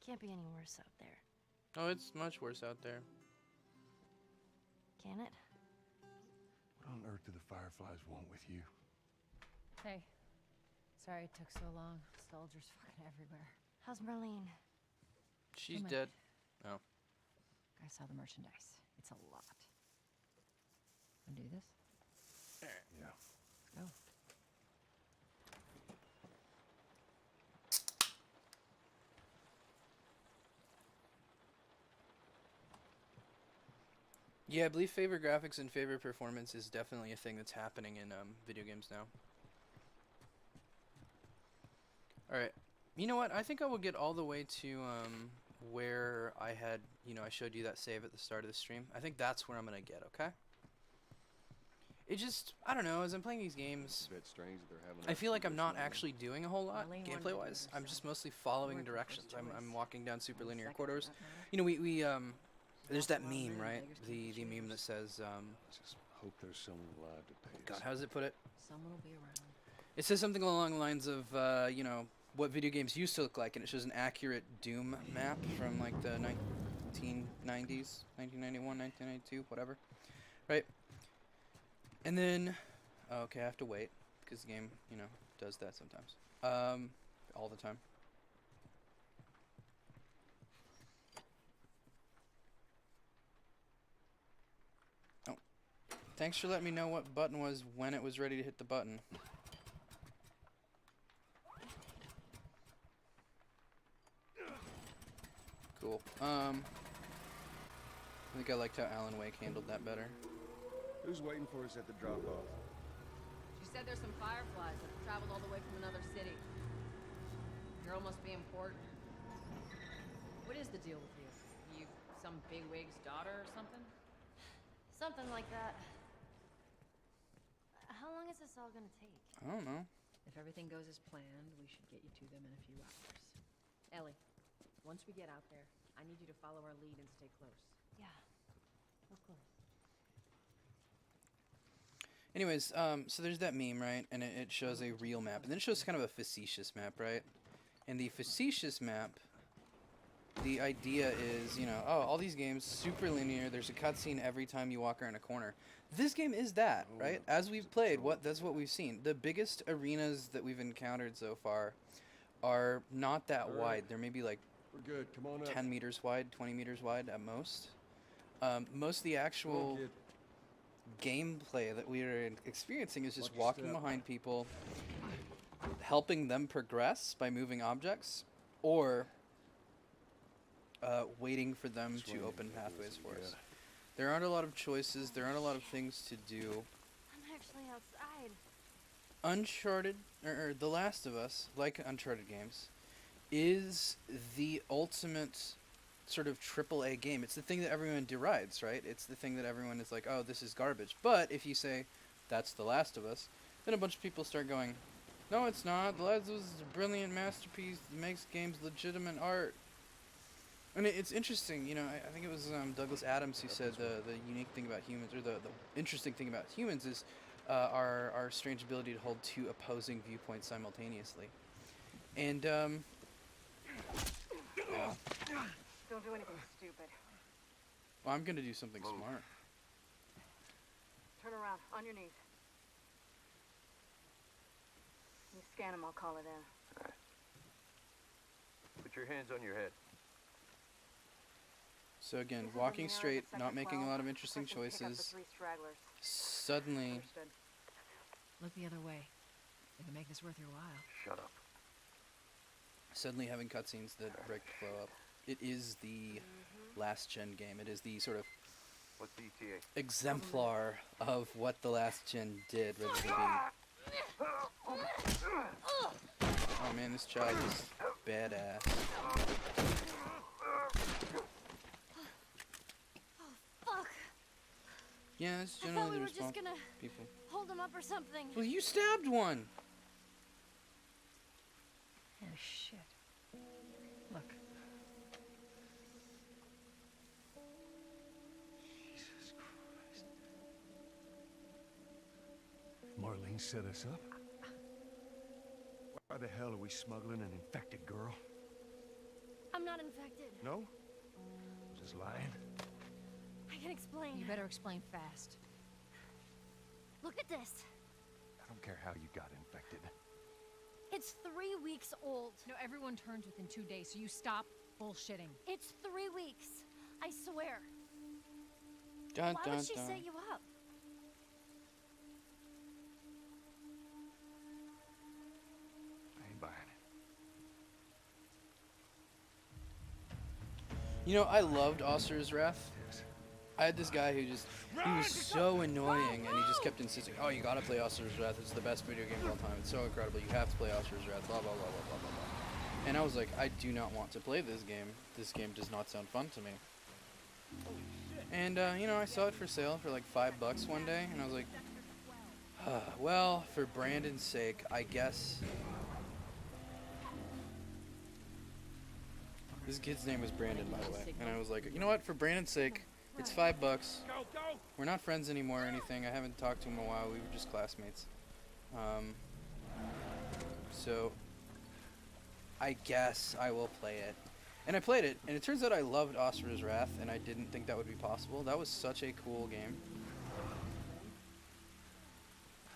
Can't be any worse out there.
Oh, it's much worse out there.
Can it?
What on earth do the Fireflies want with you?
Hey. Sorry it took so long. Soldiers fucking everywhere.
How's Marlene?
She's dead. Oh.
I saw the merchandise. It's a lot. Wanna do this?
Yeah.
Let's go.
Yeah, I believe favor graphics and favor performance is definitely a thing that's happening in video games now. Alright. You know what? I think I will get all the way to where I had, I showed you that save at the start of the stream. I think that's where I'm going to get, okay? It just, I don't know, as I'm playing these games,
It's strange that they're having
I feel like I'm not actually doing a whole lot gameplay-wise. I'm just mostly following directions. I'm walking down super linear corridors. You know, we there's that meme, right? The meme that says,
just hope there's someone alive to pay us.
God, how does it put it?
Someone will be around.
It says something along the lines of, what video games used to look like, and it shows an accurate Doom map from, like, the 1990s, 1991, 1992, whatever. Right? And then, okay, I have to wait, because the game, does that sometimes. All the time. Oh. Thanks for letting me know what button was when it was ready to hit the button. Cool. I think I liked how Alan Wake handled that better.
Who's waiting for us at the drop-off?
She said there's some fireflies that have traveled all the way from another city. Girl must be important. What is the deal with you? You some bigwig's daughter or something?
Something like that. How long is this all gonna take?
I don't know.
If everything goes as planned, we should get you to them in a few hours. Ellie, once we get out there, I need you to follow our lead and stay close.
Yeah, of course.
Anyways, so there's that meme, right? And it shows a real map. And then it shows kind of a facetious map, right? And the facetious map the idea is, you know, oh, all these games super linear. There's a cutscene every time you walk around a corner. This game is that, right? As we've played, that's what we've seen. The biggest arenas that we've encountered so far are not that wide. They're maybe like
We're good. Come on up.
10 meters wide, 20 meters wide at most. Most of the actual gameplay that we are experiencing is just walking behind people, helping them progress by moving objects, or waiting for them to open pathways for us. There aren't a lot of choices. There aren't a lot of things to do.
I'm actually outside.
Uncharted, or The Last of Us, like Uncharted games, is the ultimate sort of AAA game. It's the thing that everyone derides, right? It's the thing that everyone is like, oh, this is garbage. But if you say, that's The Last of Us, then a bunch of people start going, no, it's not. The Last of Us is a brilliant masterpiece that makes games legitimate art. And it's interesting, you know, I think it was Douglas Adams who said the unique thing about humans, or the interesting thing about humans is our strange ability to hold two opposing viewpoints simultaneously. And,
Don't do anything stupid.
well, I'm going to do something smart.
Turn around, on your knees. You scan him, I'll call it in.
Alright. Put your hands on your head.
So again, walking straight, not making a lot of interesting choices. Suddenly,
Look the other way. It'll make this worth your while.
Shut up.
suddenly having cutscenes that break the flow up. It is the last gen game. It is the sort of
What's ETA?
exemplar of what the last gen did, rather than being. Oh man, this child is badass.
Fuck.
Yeah, it's
I
generally
thought we
the
were just
response
gonna
people.
hold him up or something.
Well, you stabbed one.
Oh shit. Look.
Jesus Christ. Marlene set us up? Why the hell are we smuggling an infected girl?
I'm not infected.
No? Just lying?
I can explain.
You better explain fast.
Look at this.
I don't care how you got infected.
It's 3 weeks old.
No, everyone turns within 2 days, so you stop bullshitting.
It's 3 weeks. I swear.
Dun,
Why
dun,
would she
dun.
set you up?
I ain't buying it.
You know, I loved Oster's Wrath. I had this guy who just, he was so annoying, and he just kept insisting, oh, you gotta play Oster's Wrath, it's the best video game of all time, it's so incredible, you have to play Oster's Wrath, blah, blah, blah, blah, blah, blah, blah. And I was like, I do not want to play this game does not sound fun to me. And, you know, I saw it for sale for like $5 one day, and I was like, well, for Brandon's sake, I guess. This kid's name was Brandon, by the way, and I was like, you know what, for Brandon's sake, it's $5. We're not friends anymore or anything. I haven't talked to him in a while. We were just classmates. So I guess I will play it. And I played it, and it turns out I loved Oster's Wrath, and I didn't think that would be possible. That was such a cool game.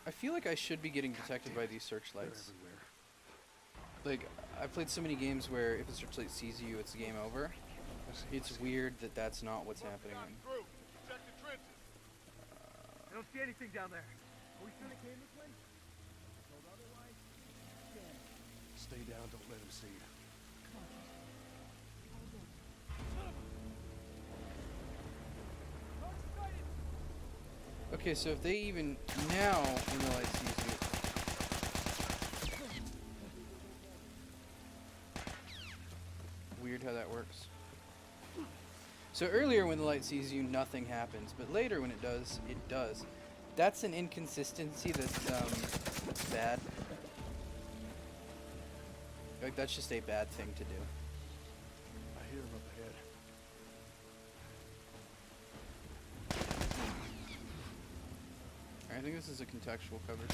I feel like I should be getting detected by these searchlights. Like, I've played so many games where if a searchlight sees you, it's game over. It's weird that that's not what's happening.
Check the trenches. I don't see anything down there. Are we sure they came this way? Told otherwise?
Stay down, don't let him see you.
Okay, so if they even now, when the light sees you. Weird how that works. So earlier when the light sees you, nothing happens, but later when it does, it does. That's an inconsistency that's bad. Like, that's just a bad thing to do.
I hear him up ahead.
I think this is a contextual cover.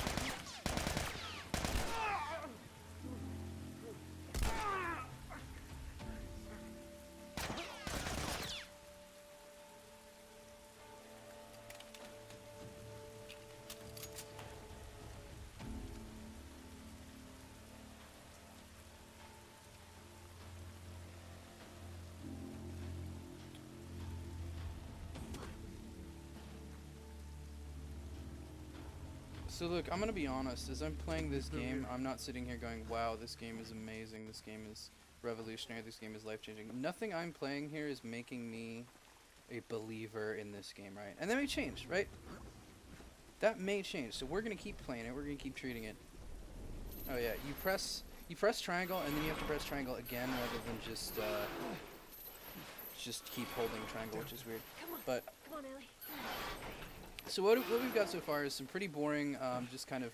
So look, I'm gonna be honest. As I'm playing this game, I'm not sitting here going, "Wow, this game is amazing. This game is revolutionary. This game is life-changing." Nothing I'm playing here is making me a believer in this game, right? And that may change, right? That may change. So we're gonna keep playing it. We're gonna keep treating it. Oh yeah, you press triangle, and then you have to press triangle again rather than just keep holding triangle, which is weird. But
Come on, Ellie.
so what we've got so far is some pretty boring, just kind of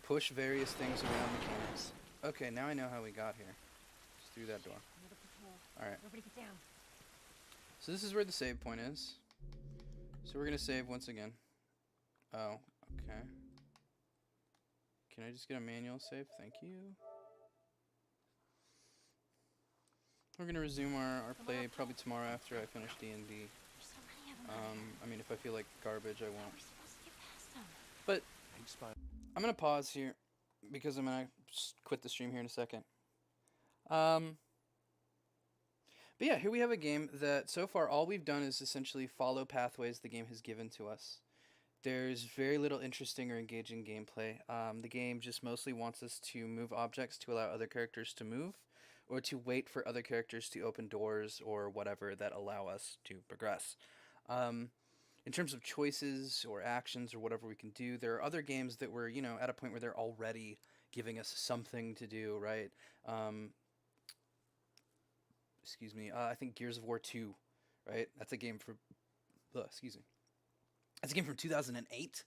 push various things around mechanics. Okay, now I know how we got here. Just through that door. Alright.
Nobody get down.
So this is where the save point is. So we're gonna save once again. Oh, okay. Can I just get a manual save? Thank you. We're gonna resume our play probably tomorrow after I finish D&D. I mean, if I feel like garbage, I won't. But I'm gonna pause here because I'm gonna quit the stream here in a second. But yeah, here we have a game that so far all we've done is essentially follow pathways the game has given to us. There's very little interesting or engaging gameplay. The game just mostly wants us to move objects to allow other characters to move, or to wait for other characters to open doors or whatever that allow us to progress. In terms of choices or actions or whatever we can do, there are other games that were, you know, at a point where they're already giving us something to do, right? Excuse me, I think Gears of War 2, right? That's a game for, excuse me. That's a game from 2008.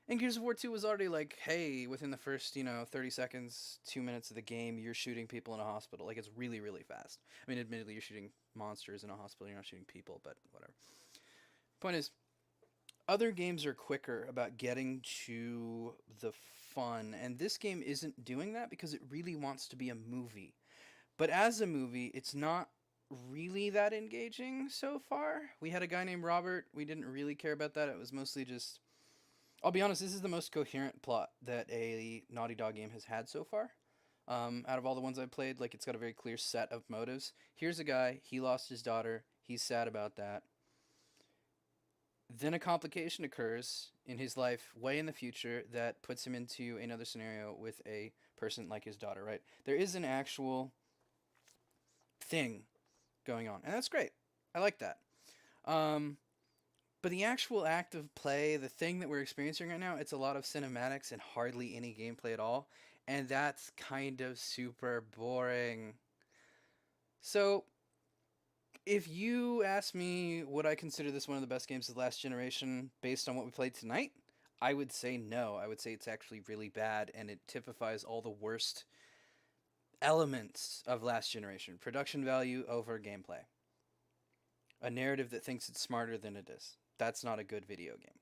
And Gears of War 2 was already like, hey, within the first, 30 seconds, 2 minutes of the game, you're shooting people in a hospital. Like, it's really, really fast. I mean, admittedly, you're shooting monsters in a hospital, you're not shooting people, but whatever. Point is, other games are quicker about getting to the fun, and this game isn't doing that because it really wants to be a movie. But as a movie, it's not really that engaging so far. We had a guy named Robert. We didn't really care about that. It was mostly just... I'll be honest, this is the most coherent plot that a Naughty Dog game has had so far. Out of all the ones I've played, like, it's got a very clear set of motives. Here's a guy, he lost his daughter, he's sad about that. Then a complication occurs in his life way in the future that puts him into another scenario with a person like his daughter, right? There is an actual thing going on, and that's great. I like that. But the actual act of play, the thing that we're experiencing right now, it's a lot of cinematics and hardly any gameplay at all, and that's kind of super boring. So, if you ask me, would I consider this one of the best games of the last generation based on what we played tonight? I would say no. I would say it's actually really bad, and it typifies all the worst elements of last generation. Production value over gameplay. A narrative that thinks it's smarter than it is. That's not a good video game.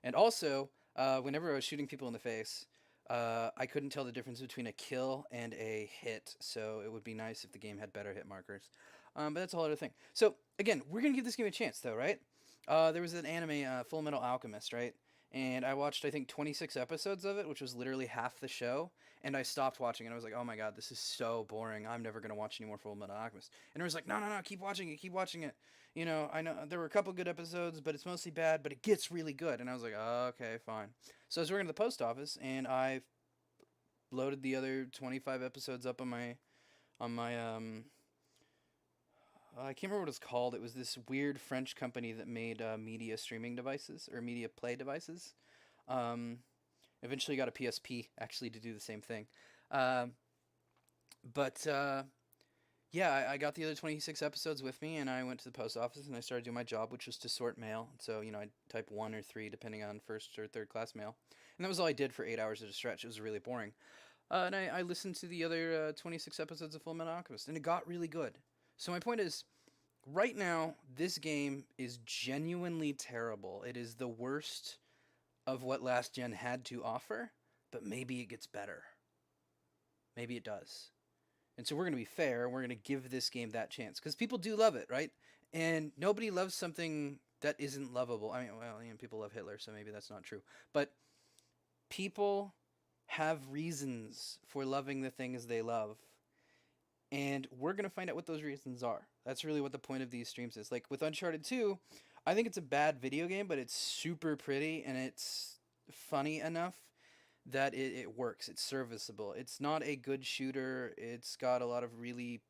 And also, whenever I was shooting people in the face, I couldn't tell the difference between a kill and a hit, so it would be nice if the game had better hit markers. But that's a whole other thing. So, again, we're going to give this game a chance, though, right? There was an anime, Full Metal Alchemist, right? And I watched, I think, 26 episodes of it, which was literally half the show, and I stopped watching, and I was like, oh my god, this is so boring. I'm never going to watch any more Full Metal Alchemist. And it was like, no, keep watching it, keep watching it. You know, I know there were a couple good episodes, but it's mostly bad, but it gets really good. And I was like, oh, okay, fine. So I was working at the post office, and I loaded the other 25 episodes up on my I can't remember what it's called. It was this weird French company that made media streaming devices, or media play devices. Eventually got a PSP, actually, to do the same thing. Yeah, I got the other 26 episodes with me, and I went to the post office, and I started doing my job, which was to sort mail. So, I'd type 1 or 3, depending on first or third class mail. And that was all I did for 8 hours at a stretch. It was really boring. And I listened to the other 26 episodes of Full Metal Alchemist, and it got really good. So my point is, right now, this game is genuinely terrible. It is the worst of what last gen had to offer, but maybe it gets better. Maybe it does. And so we're going to be fair, we're going to give this game that chance. Because people do love it, right? And nobody loves something that isn't lovable. I mean, well, people love Hitler, so maybe that's not true. But people have reasons for loving the things they love. And we're going to find out what those reasons are. That's really what the point of these streams is. Like, with Uncharted 2, I think it's a bad video game, but it's super pretty, and it's funny enough that it works. It's serviceable. It's not a good shooter. It's got a lot of really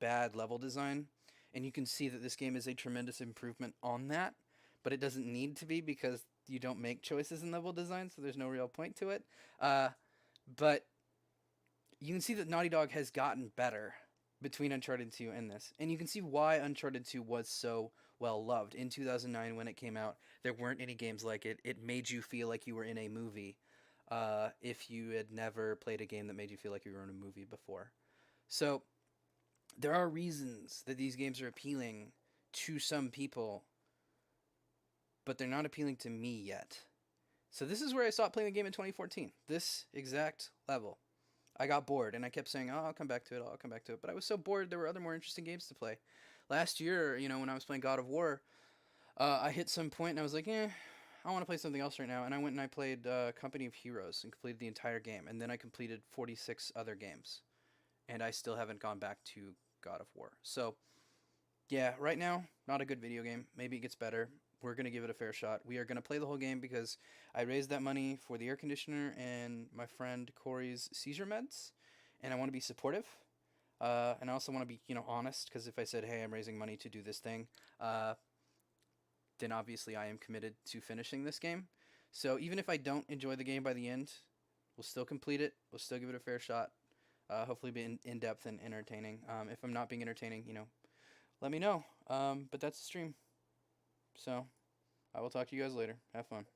bad level design, and you can see that this game is a tremendous improvement on that, but it doesn't need to be because you don't make choices in level design, so there's no real point to it. But you can see that Naughty Dog has gotten better between Uncharted 2 and this, and you can see why Uncharted 2 was so well loved. In 2009 when it came out, there weren't any games like it. It made you feel like you were in a movie if you had never played a game that made you feel like you were in a movie before. So there are reasons that these games are appealing to some people, but they're not appealing to me yet. So this is where I stopped playing the game in 2014. This exact level. I got bored, and I kept saying, oh, I'll come back to it, I'll come back to it. But I was so bored, there were other more interesting games to play. Last year, you know, when I was playing God of War, I hit some point, and I was like, I want to play something else right now. And I went and I played Company of Heroes and completed the entire game. And then I completed 46 other games. And I still haven't gone back to God of War. So, yeah, right now, not a good video game. Maybe it gets better. We're going to give it a fair shot. We are going to play the whole game because I raised that money for the air conditioner and my friend Corey's seizure meds. And I want to be supportive. And I also want to be, you know, honest, because if I said, hey, I'm raising money to do this thing, then obviously I am committed to finishing this game. So even if I don't enjoy the game by the end, we'll still complete it. We'll still give it a fair shot. Hopefully be in-depth and entertaining. If I'm not being entertaining, you know, let me know. But that's the stream. So I will talk to you guys later. Have fun.